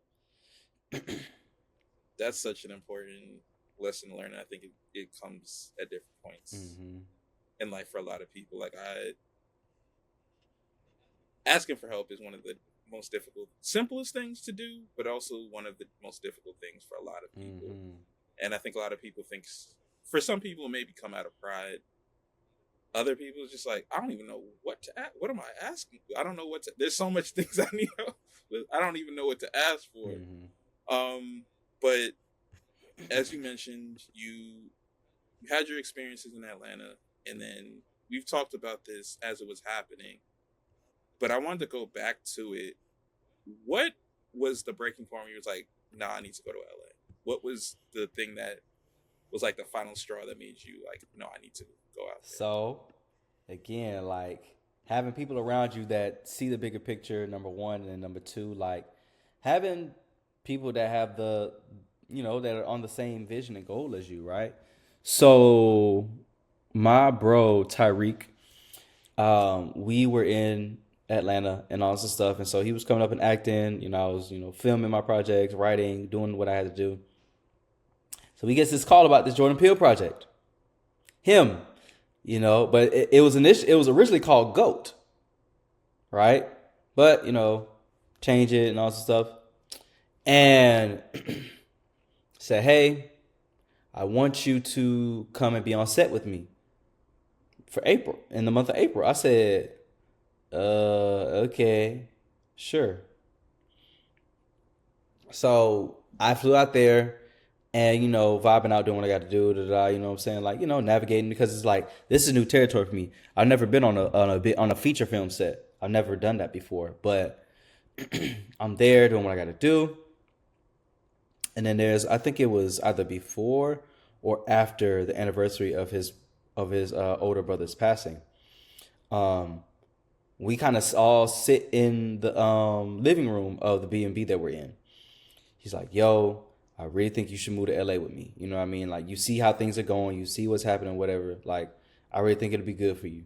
That's such an important lesson to learn. I think it comes at different points in life for a lot of people. Like asking for help is one of the most difficult, simplest things to do, but also one of the most difficult things for a lot of people. And I think a lot of people think, for some people, it may come out of pride. Other people it's just like, I don't even know what to ask. What am I asking? I don't know there's so much things I need help with. I don't even know what to ask for. But as you mentioned, you had your experiences in Atlanta, and then we've talked about this as it was happening. But I wanted to go back to it. What was the breaking point where you was like, nah, I need to go to LA? What was the thing that was like the final straw that made you like, no, I need to go out there? So, again, like having people around you that see the bigger picture, number one, and then number two, like having people that have that are on the same vision and goal as you, right? So, my bro, Tyreek, we were in Atlanta and all this stuff, and so he was coming up and acting. I was filming my projects, writing, doing what I had to do. So he gets this call about this Jordan Peele project. Him, but it was originally called GOAT, right? But change it and all this stuff, and said, hey, I want you to come and be on set with me for April, in the month of April. I said, okay, sure. So I flew out there and, vibing out, doing what I got to do, you know what I'm saying? Like, navigating, because it's like, this is new territory for me. I've never been on a feature film set. I've never done that before, but I'm there doing what I got to do. And then I think it was either before or after the anniversary of his older brother's passing. We kind of all sit in the living room of the B&B that we're in. He's like, yo, I really think you should move to LA with me. You know what I mean? Like, you see how things are going. You see what's happening, whatever. Like, I really think it'll be good for you.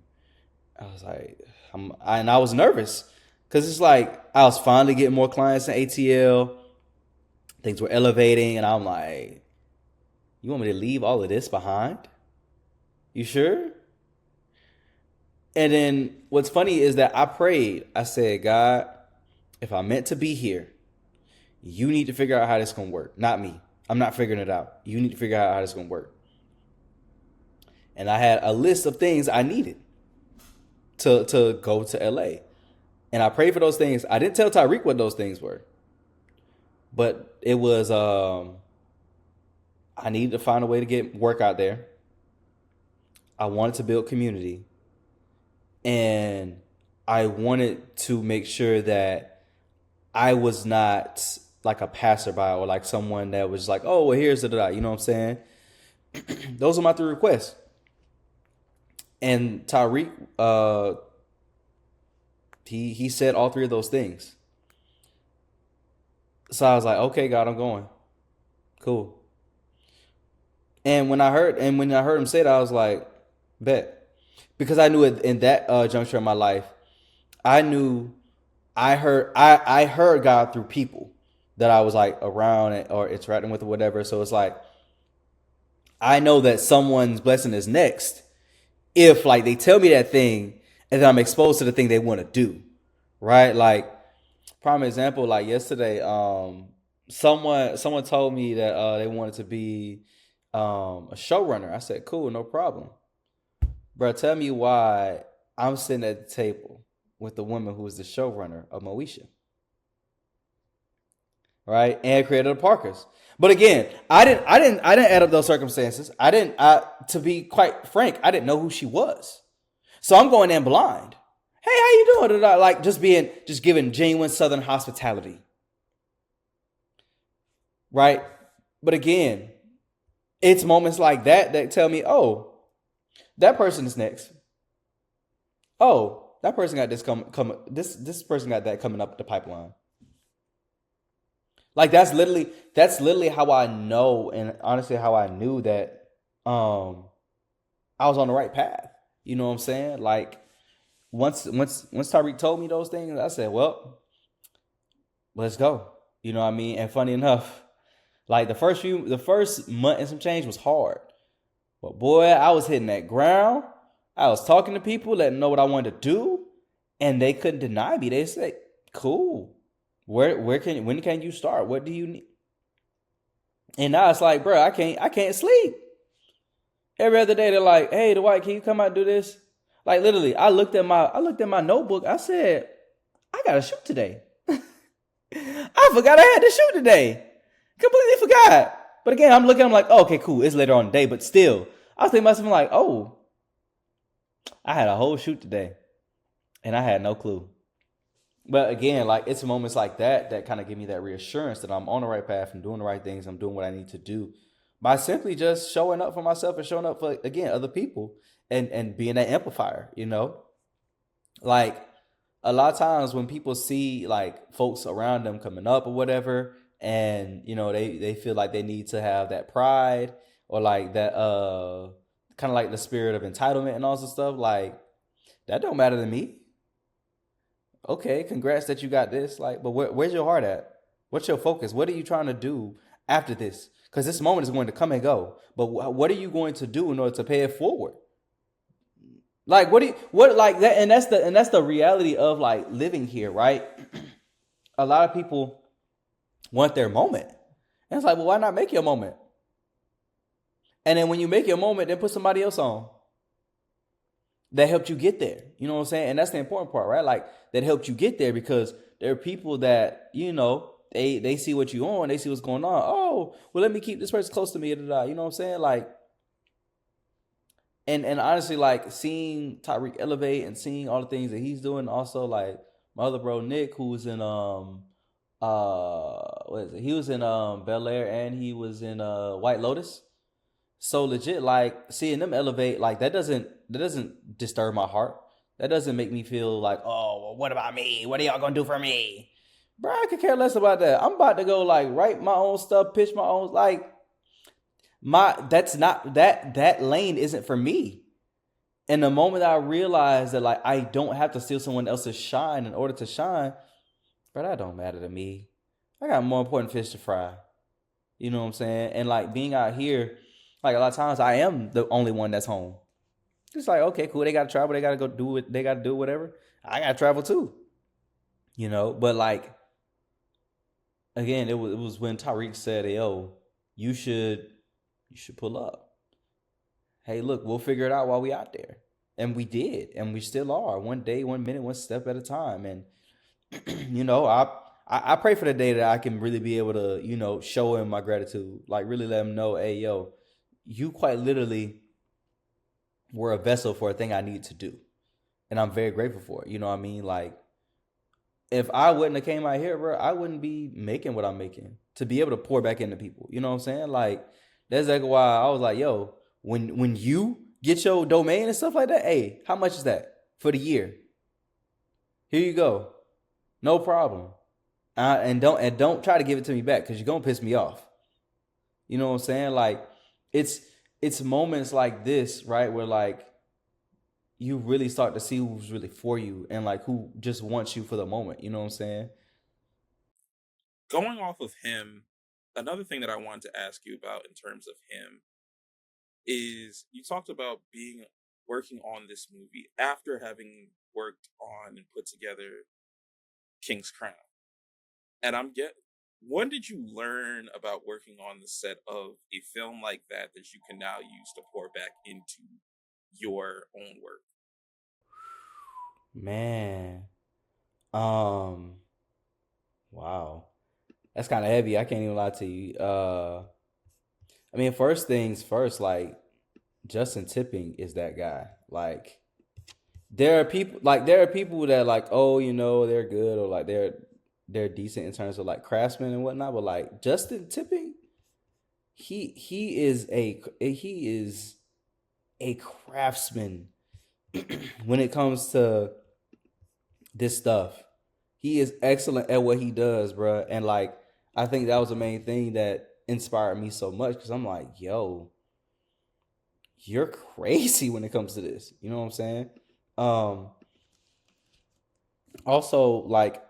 I was like, and I was nervous because it's like I was finally getting more clients in ATL. Things were elevating, and I'm like, you want me to leave all of this behind? You sure? And then what's funny is that I prayed. I said, God, if I'm meant to be here, you need to figure out how this is going to work. Not me. I'm not figuring it out. You need to figure out how this is going to work. And I had a list of things I needed to go to LA. And I prayed for those things. I didn't tell Tyreek what those things were. But it was, I needed to find a way to get work out there. I wanted to build community. And I wanted to make sure that I was not like a passerby or like someone that was like, oh, well, here's the, you know what I'm saying? Those are my 3 requests. And Tyreek, he said all 3 of those things. So I was like, okay, God, I'm going. Cool. And when I heard him say that, I was like, bet. Because I knew it in that juncture of my life, I heard God through people that I was like around or interacting with or whatever. So it's like, I know that someone's blessing is next if like they tell me that thing and then I'm exposed to the thing they want to do, right? Like, prime example, like yesterday, someone told me that they wanted to be a showrunner. I said, cool, no problem. Bro, tell me why I'm sitting at the table with the woman who is the showrunner of Moesha. Right? And creator of Parkers. But again, I didn't add up those circumstances. To be quite frank, I didn't know who she was. So I'm going in blind. Hey, how you doing? Like just giving genuine Southern hospitality. Right? But again, it's moments like that tell me, oh, that person is next. Oh, that person got this this person got that coming up the pipeline. Like that's literally how I know, and honestly how I knew that I was on the right path. You know what I'm saying? Like once Tyreek told me those things, I said, well, let's go. You know what I mean? And funny enough, like the first month and some change was hard. But boy, I was hitting that ground. I was talking to people, letting them know what I wanted to do, and they couldn't deny me. They said, cool. When can you start? What do you need? And now it's like, bro, I can't sleep. Every other day they're like, hey, Dwight, can you come out and do this? Like literally, I looked at my notebook. I said, I gotta shoot today. I forgot I had to shoot today. Completely forgot. But again, I'm like, oh, okay, cool. It's later on in the day, but still, I was thinking to myself, like, oh, I had a whole shoot today, and I had no clue. But again, like it's moments like that kind of give me that reassurance that I'm on the right path and doing the right things. I'm doing what I need to do by simply just showing up for myself and showing up for, again, other people and being that amplifier, you know? Like a lot of times when people see like folks around them coming up or whatever, and you know they feel like they need to have that pride or like that kind of like the spirit of entitlement and all this stuff, like that don't matter to me. Okay, congrats that you got this, like, but where's your heart at? What's your focus? What are you trying to do after this? Because this moment is going to come and go, but what are you going to do in order to pay it forward? Like like that, and that's the reality of like living here, right? A lot of people want their moment. And it's like, well, why not make your moment? And then when you make your moment, then put somebody else on that helped you get there. You know what I'm saying? And that's the important part, right? Like that helped you get there because there are people that, you know, they see what you on, they see what's going on. Oh, well, let me keep this person close to me. You know what I'm saying? Like, and honestly, like seeing Tyreek elevate and seeing all the things that he's doing. Also, like my other bro, Nick, who's in, what is it? He was in Bel Air and he was in White Lotus. So legit, like seeing them elevate, like that doesn't disturb my heart. That doesn't make me feel like, oh, well, what about me? What are y'all gonna do for me? Bro, I could care less about that. I'm about to go like write my own stuff, pitch my own, like that's not that lane isn't for me. And the moment I realized that like I don't have to steal someone else's shine in order to shine, bro, that don't matter to me. I got more important fish to fry. You know what I'm saying? And like being out here, like a lot of times I am the only one that's home. It's like, okay, cool. They gotta travel. They gotta go do it. They gotta do whatever. I gotta travel too. You know, but like again, it was when Tariq said, hey, "Yo, you should pull up. Hey, look, we'll figure it out while we out there." And we did, and we still are. One day, 1 minute, one step at a time. And you know, I pray for the day that I can really be able to, you know, show him my gratitude. Like really let him know, hey, yo, you quite literally were a vessel for a thing I need to do. And I'm very grateful for it. You know what I mean? Like, if I wouldn't have came out here, bro, I wouldn't be making what I'm making to be able to pour back into people. You know what I'm saying? Like, that's exactly why I was like, yo, when you get your domain and stuff like that, hey, how much is that for the year? Here you go. No problem. And don't try to give it to me back because you're gonna piss me off. You know what I'm saying? Like, it's moments like this, right, where like you really start to see who's really for you and like who just wants you for the moment. You know what I'm saying? Going off of him, another thing that I wanted to ask you about in terms of him is you talked about working on this movie after having worked on and put together King's Crown. And when did you learn about working on the set of a film like that you can now use to pour back into your own work? Man. Wow. That's kind of heavy. I can't even lie to you. I mean, first things first, like Justin Tipping is that guy. Like there are people that like, oh, you know, they're good or like they're decent in terms of like craftsmen and whatnot, but like Justin Tipping, he is a craftsman when it comes to this stuff. He is excellent at what he does, bro. And like I think that was the main thing that inspired me so much because I'm like, yo, you're crazy when it comes to this. You know what I'm saying? Also, like,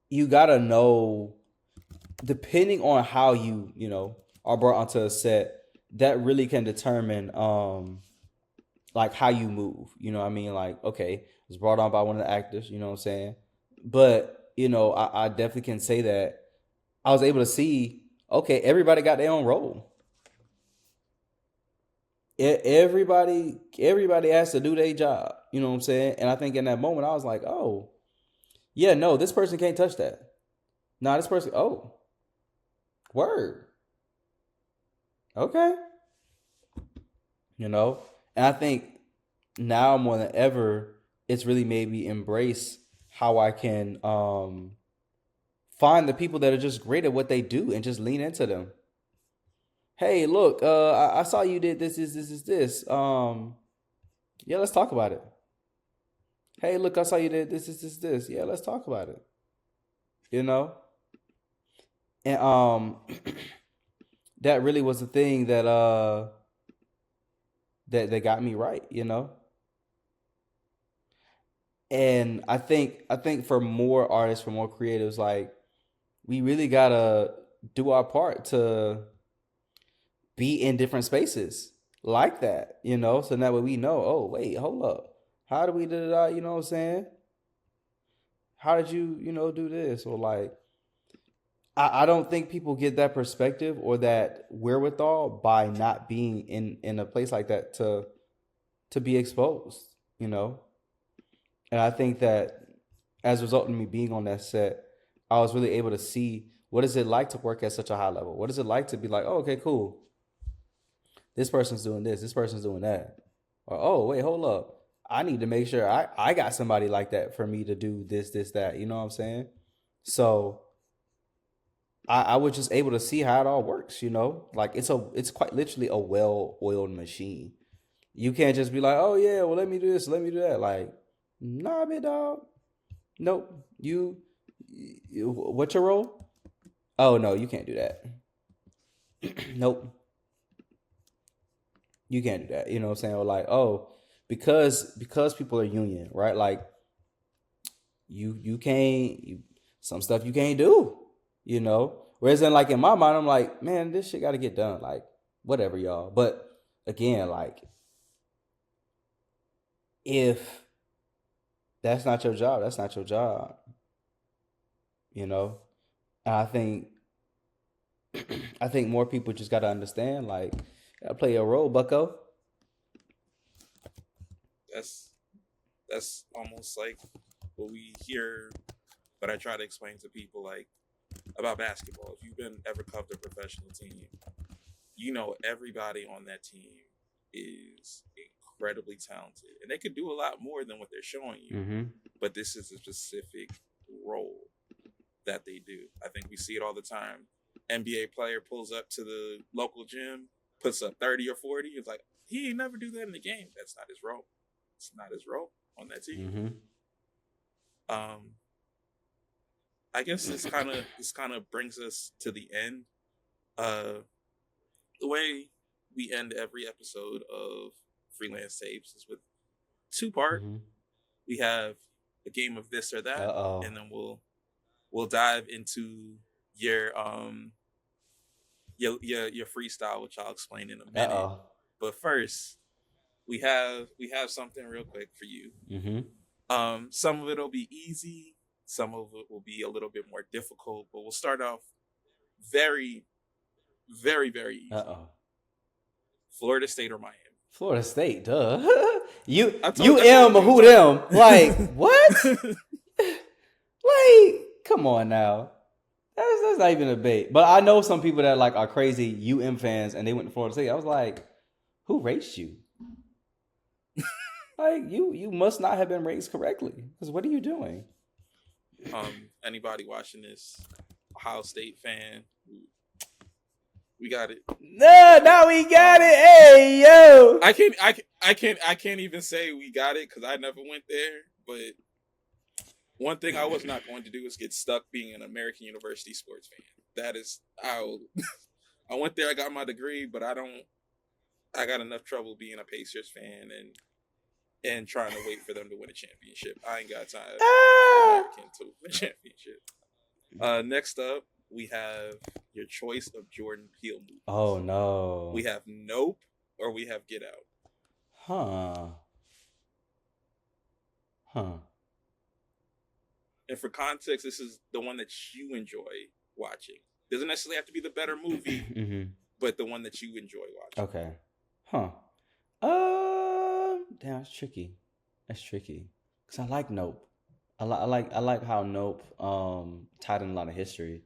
you gotta know, depending on how you know, are brought onto a set, that really can determine like how you move. You know what I mean? Like, okay, it's brought on by one of the actors, you know what I'm saying? But, you know, I definitely can say that I was able to see, okay, everybody got their own role. Everybody has to do their job. You know what I'm saying? And I think in that moment, I was like, oh, yeah, no, this person can't touch that. No, this person, oh, word. Okay. You know? And I think now more than ever, it's really made me embrace how I can find the people that are just great at what they do and just lean into them. Hey, look, I saw you did this. Yeah, let's talk about it. Hey, look, I saw you did this. Yeah, let's talk about it. You know? And that really was the thing that that got me right, you know? And I think for more artists, for more creatives, like, we really gotta do our part to be in different spaces like that, you know? So that way we know, oh, wait, hold up. How do we do that? You know what I'm saying? How did you, you know, do this? Or like, I don't think people get that perspective or that wherewithal by not being in a place like that to be exposed, you know? And I think that as a result of me being on that set, I was really able to see what is it like to work at such a high level? What is it like to be like, oh, okay, cool. This person's doing this. This person's doing that. Or, oh, wait, hold up. I need to make sure I got somebody like that for me to do this, that. You know what I'm saying? So I was just able to see how it all works, you know? Like, it's quite literally a well-oiled machine. You can't just be like, oh, yeah, well, let me do this, let me do that. Like, nah, big dog. Nope. You what's your role? Oh, no, you can't do that. Nope. You can't do that. You know what I'm saying? Or like, oh, because people are union, right? Like you can't some stuff you can't do, you know. Whereas in like in my mind, I'm like, man, this shit got to get done. Like whatever, y'all. But again, like if that's not your job, that's not your job, you know. And I think more people just got to understand, like, gotta play a role, bucko. That's almost like what we hear, but I try to explain to people like about basketball. If you've been ever covered a professional team, you know everybody on that team is incredibly talented, and they could do a lot more than what they're showing you. Mm-hmm. But this is a specific role that they do. I think we see it all the time. NBA player pulls up to the local gym, puts up 30 or 40. It's like, he ain't never do that in the game. That's not his role. It's not his role on that team. Mm-hmm. I guess this kind of brings us to the end. The way we end every episode of Freelance Tapes is with 2-part. Mm-hmm. We have a game of this or that, and then we'll dive into your freestyle, which I'll explain in a minute. But first, we have something real quick for you. Mm-hmm. Some of it'll be easy, some of it will be a little bit more difficult, but we'll start off very, very, very easy. Florida State or Miami? Florida State, duh. you who them? Like what? Like, come on now. That's not even a debate. But I know some people that like are crazy UM fans and they went to Florida State. I was like, who raised you? Like you must not have been raised correctly. Because what are you doing? Anybody watching this, Ohio State fan, we got it. No, we got it. Hey, yo. I can't even say we got it because I never went there. But one thing I was not going to do is get stuck being an American University sports fan. That is how I went there. I got my degree, but I got enough trouble being a Pacers fan and trying to wait for them to win a championship. I ain't got time to win a championship. Next up, we have your choice of Jordan Peele movies. Oh, no. We have Nope or we have Get Out. Huh. And for context, this is the one that you enjoy watching. Doesn't necessarily have to be the better movie, Mm-hmm. but the one that you enjoy watching. Okay. Damn, that's tricky. Cause I like Nope. I like how Nope tied in a lot of history.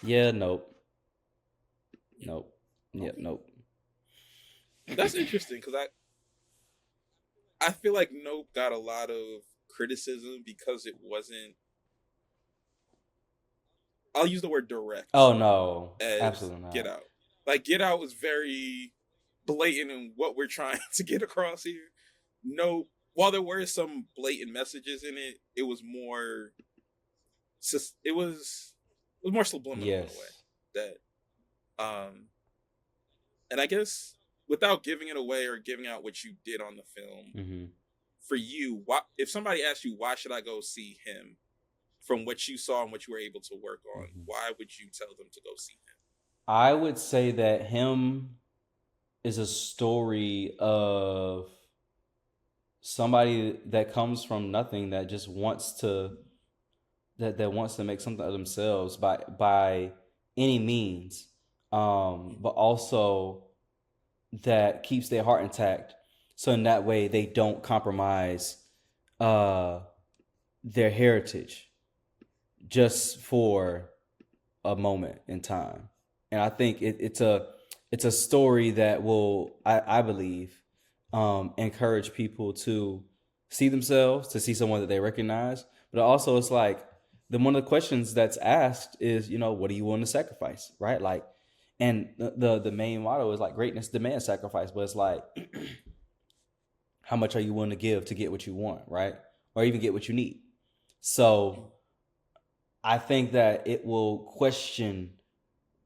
Yeah, Nope. Yep, Nope. That's interesting because I feel like Nope got a lot of criticism because it wasn't. I'll use the word direct. Oh no, absolutely not. Get Out. Like Get Out was very blatant in what we're trying to get across here. Nope. While there were some blatant messages in it, it was more. It was more subliminal in a way. That, and I guess without giving it away or giving out what you did on the film, for you, if somebody asked you why should I go see him, from what you saw and what you were able to work on, why would you tell them to go see him? I would say that him is a story of somebody that comes from nothing that just wants to that wants to make something of themselves by any means, but also that keeps their heart intact. So in that way, they don't compromise their heritage just for a moment in time. And I think it's a story that will, I believe, encourage people to see themselves, to see someone that they recognize. But also it's like, one of the questions that's asked is, what are you willing to sacrifice, right? Like, and the main motto is like, greatness demands sacrifice, but it's like, how much are you willing to give to get what you want, right? Or even get what you need. So I think that it will question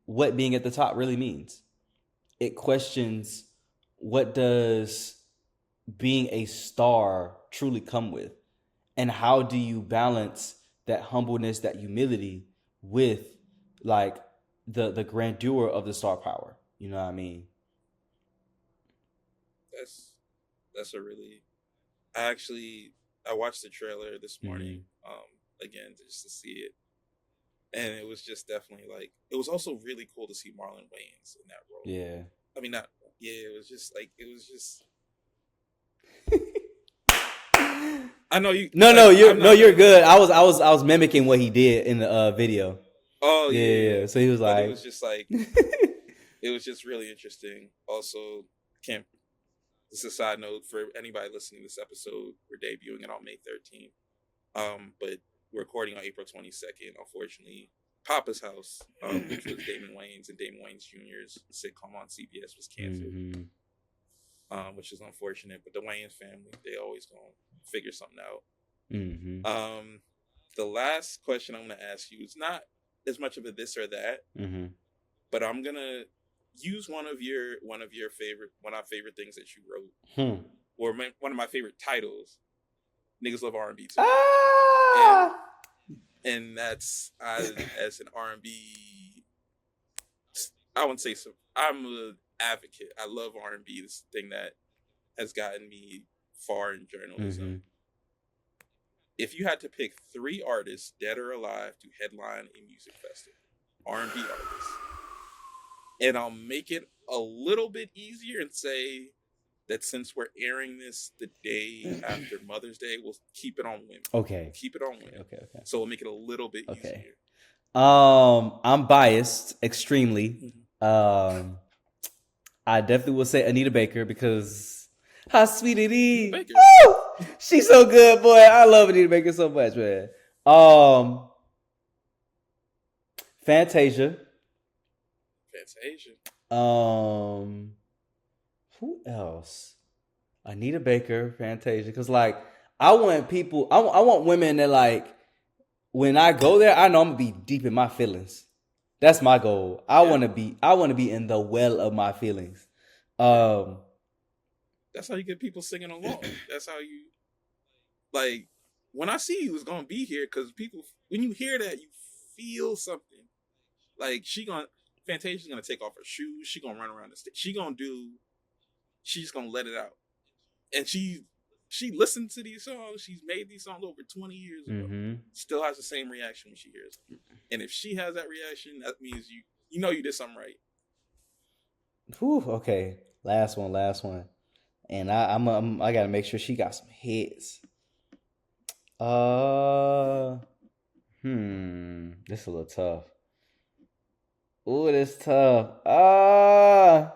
what being at the top really means. it questions what does being a star truly come with, and how do you balance that humbleness, that humility with like the grandeur of the star power. You know what I mean? That's a really. I watched the trailer this morning again just to see it, and it was just definitely like it was also really cool to see Marlon Wayans in that role. Yeah. I mean, not yeah. It was just like it was just. I know you. You're good. I was mimicking what he did in the video. Oh yeah. So he was like, it was just like, it was just really interesting. Also, this is a side note for anybody listening to this episode. We're debuting it on May 13th. But we're recording on April 22nd. Unfortunately, Papa's House, which was Damon Wayans and Damon Wayans Jr.'s sitcom on CBS, was canceled. Which is unfortunate. But the Wayans family, they always gonna figure something out. The last question I'm gonna ask you is not as much of a this or that, but I'm gonna use one of our favorite things that you wrote, or one of my favorite titles. Niggas love R&B too, and that's as an R&B. I wouldn't say so. I'm an advocate. I love R&B. This thing that has gotten me far in journalism. If you had to pick 3 artists, dead or alive, to headline a music festival, R&B artists, and I'll make it a little bit easier and say that since we're airing this the day after Mother's Day, we'll keep it on women. Okay. Keep it on women. Okay. So we'll make it a little bit easier. I'm biased extremely. I definitely will say Anita Baker because how sweet it is. Woo! She's so good, boy. I love Anita Baker so much, man. Fantasia. Who else? Anita Baker, Fantasia. Because like I want women that like when I go there, I know I'm gonna be deep in my feelings. That's my goal. I want to be in the well of my feelings. That's how you get people singing along. That's how you like when I see you was gonna be here, because people, when you hear that, you feel something. Like Fantasia's gonna take off her shoes. She gonna run around the stage. She's gonna let it out. And she listened to these songs. She's made these songs over 20 years ago. Still has the same reaction when she hears them. And if she has that reaction, that means you know you did something right. Whew, okay. Last one. And I gotta make sure she got some hits. This is a little tough. Ooh, this tough. Why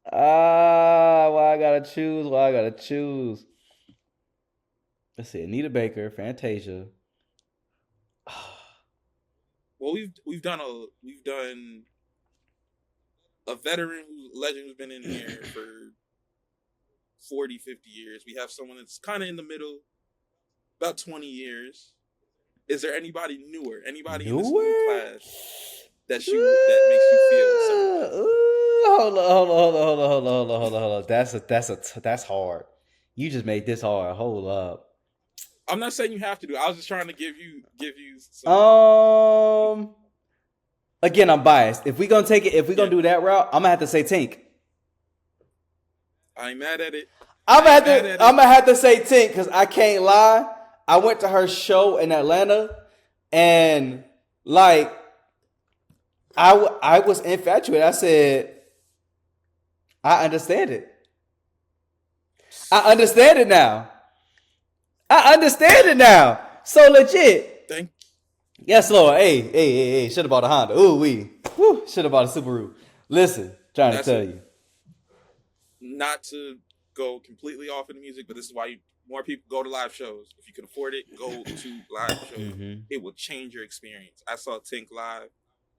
I gotta choose? Let's see, Anita Baker, Fantasia. Well, we've done a veteran legend who's been in here for 40, 50 years. We have someone that's kind of in the middle, about 20 years. Is there anybody newer? Anybody in this new class that makes you feel something? Hold on. That's hard. You just made this hard. Hold up. I'm not saying you have to do it. I was just trying to give you some. Again, I'm biased. If we're gonna do that route, I'm gonna have to say Tink. I ain't mad at it. I'm gonna have to say Tink because I can't lie. I went to her show in Atlanta, and like I was infatuated. I said, I understand it. I understand it now. So legit. Thank you. Yes, Lord. Hey. Should have bought a Honda. Ooh, should have bought a Subaru. Listen, trying to tell you. Not to go completely off of the music, but this is why more people go to live shows. If you can afford it, go to live shows. It will change your experience. I saw Tink live.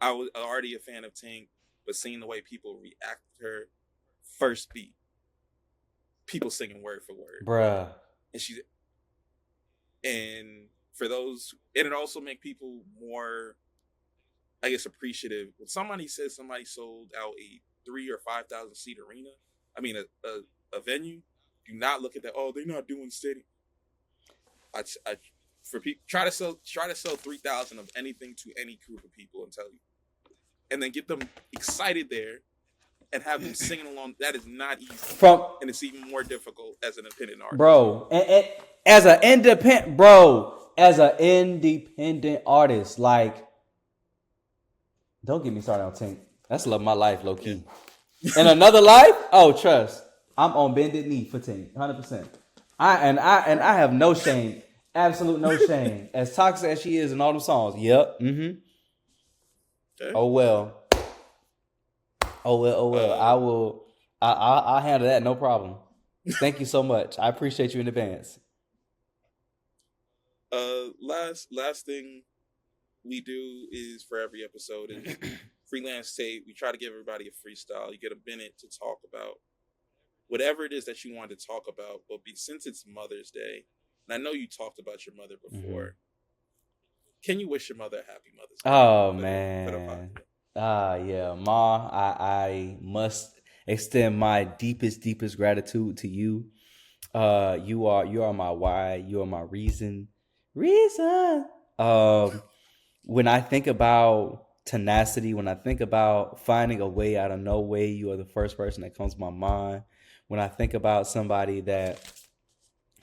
I was already a fan of Tink, but seeing the way people react to her first beat, people singing word for word, bruh, and for those, and it also make people more, I guess, appreciative. When somebody says somebody sold out a 3 or 5,000 seat arena, I mean a venue, do not look at that. Oh, they're not doing stadium. For people, try to sell 3,000 of anything to any group of people and tell you, and then get them excited there and have them singing along. That is not easy, and it's even more difficult as an independent artist, bro. And as an independent artist, like, don't get me started on Tink. That's love my life, low key. In another life, oh, trust, I'm on bended knee for Tink, 100%. I have no shame. Absolute no shame. As toxic as she is in all them songs. Yep. Mm-hmm. Okay. Oh well. I'll handle that, no problem. Thank you so much. I appreciate you in advance. Last thing we do is, for every episode, is Freelance Tape. We try to give everybody a freestyle. You get a minute to talk about whatever it is that you want to talk about. But since it's Mother's Day, and I know you talked about your mother before, can you wish your mother a happy Mother's Day? Oh, man. Yeah, Ma, I must extend my deepest gratitude to you. You are my why. You are my reason. When I think about tenacity, when I think about finding a way out of no way, you are the first person that comes to my mind. When I think about somebody that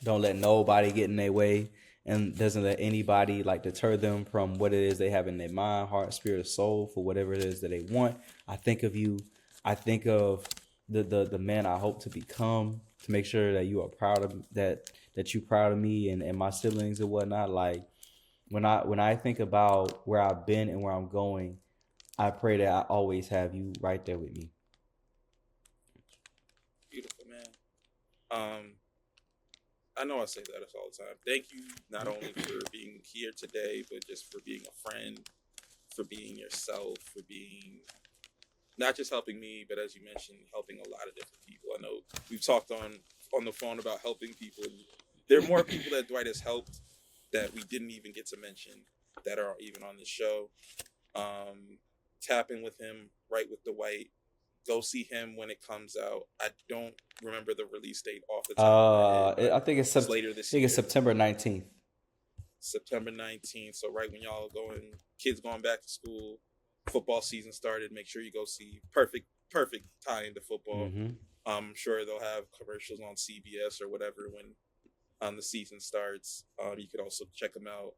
don't let nobody get in their way and doesn't let anybody like deter them from what it is they have in their mind, heart, spirit, soul, for whatever it is that they want, I think of you. I think of the man I hope to become, to make sure that you are proud of that you're proud of me and my siblings and whatnot. Like, when I think about where I've been and where I'm going, I pray that I always have you right there with me. Beautiful, man. I know I say that all the time. Thank you not only for being here today, but just for being a friend, for being yourself, for being not just helping me, but as you mentioned, helping a lot of different people. I know we've talked on the phone about helping people. There are more people that Dwight has helped that we didn't even get to mention that are even on the show. Tap in with him, Write with Dwight. Go see him when it comes out. I don't remember the release date off the top of my head. I think it's later this year. I think it's September 19th. September 19th. So right when y'all kids going back to school, football season started. Make sure you go see. Perfect tie into football. Mm-hmm. I'm sure they'll have commercials on CBS or whatever when the season starts. You could also check him out.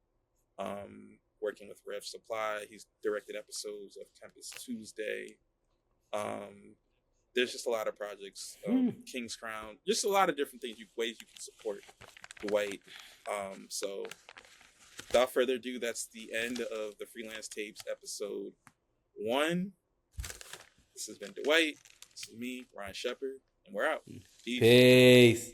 Working with Rev Supply. He's directed episodes of Tempest Tuesday. There's just a lot of projects. King's Crown. Just a lot of different ways you can support Dwight. So without further ado, that's the end of the Freelance Tapes episode 1. This has been Dwight. This is me, Ryan Shepard, and we're out. Peace.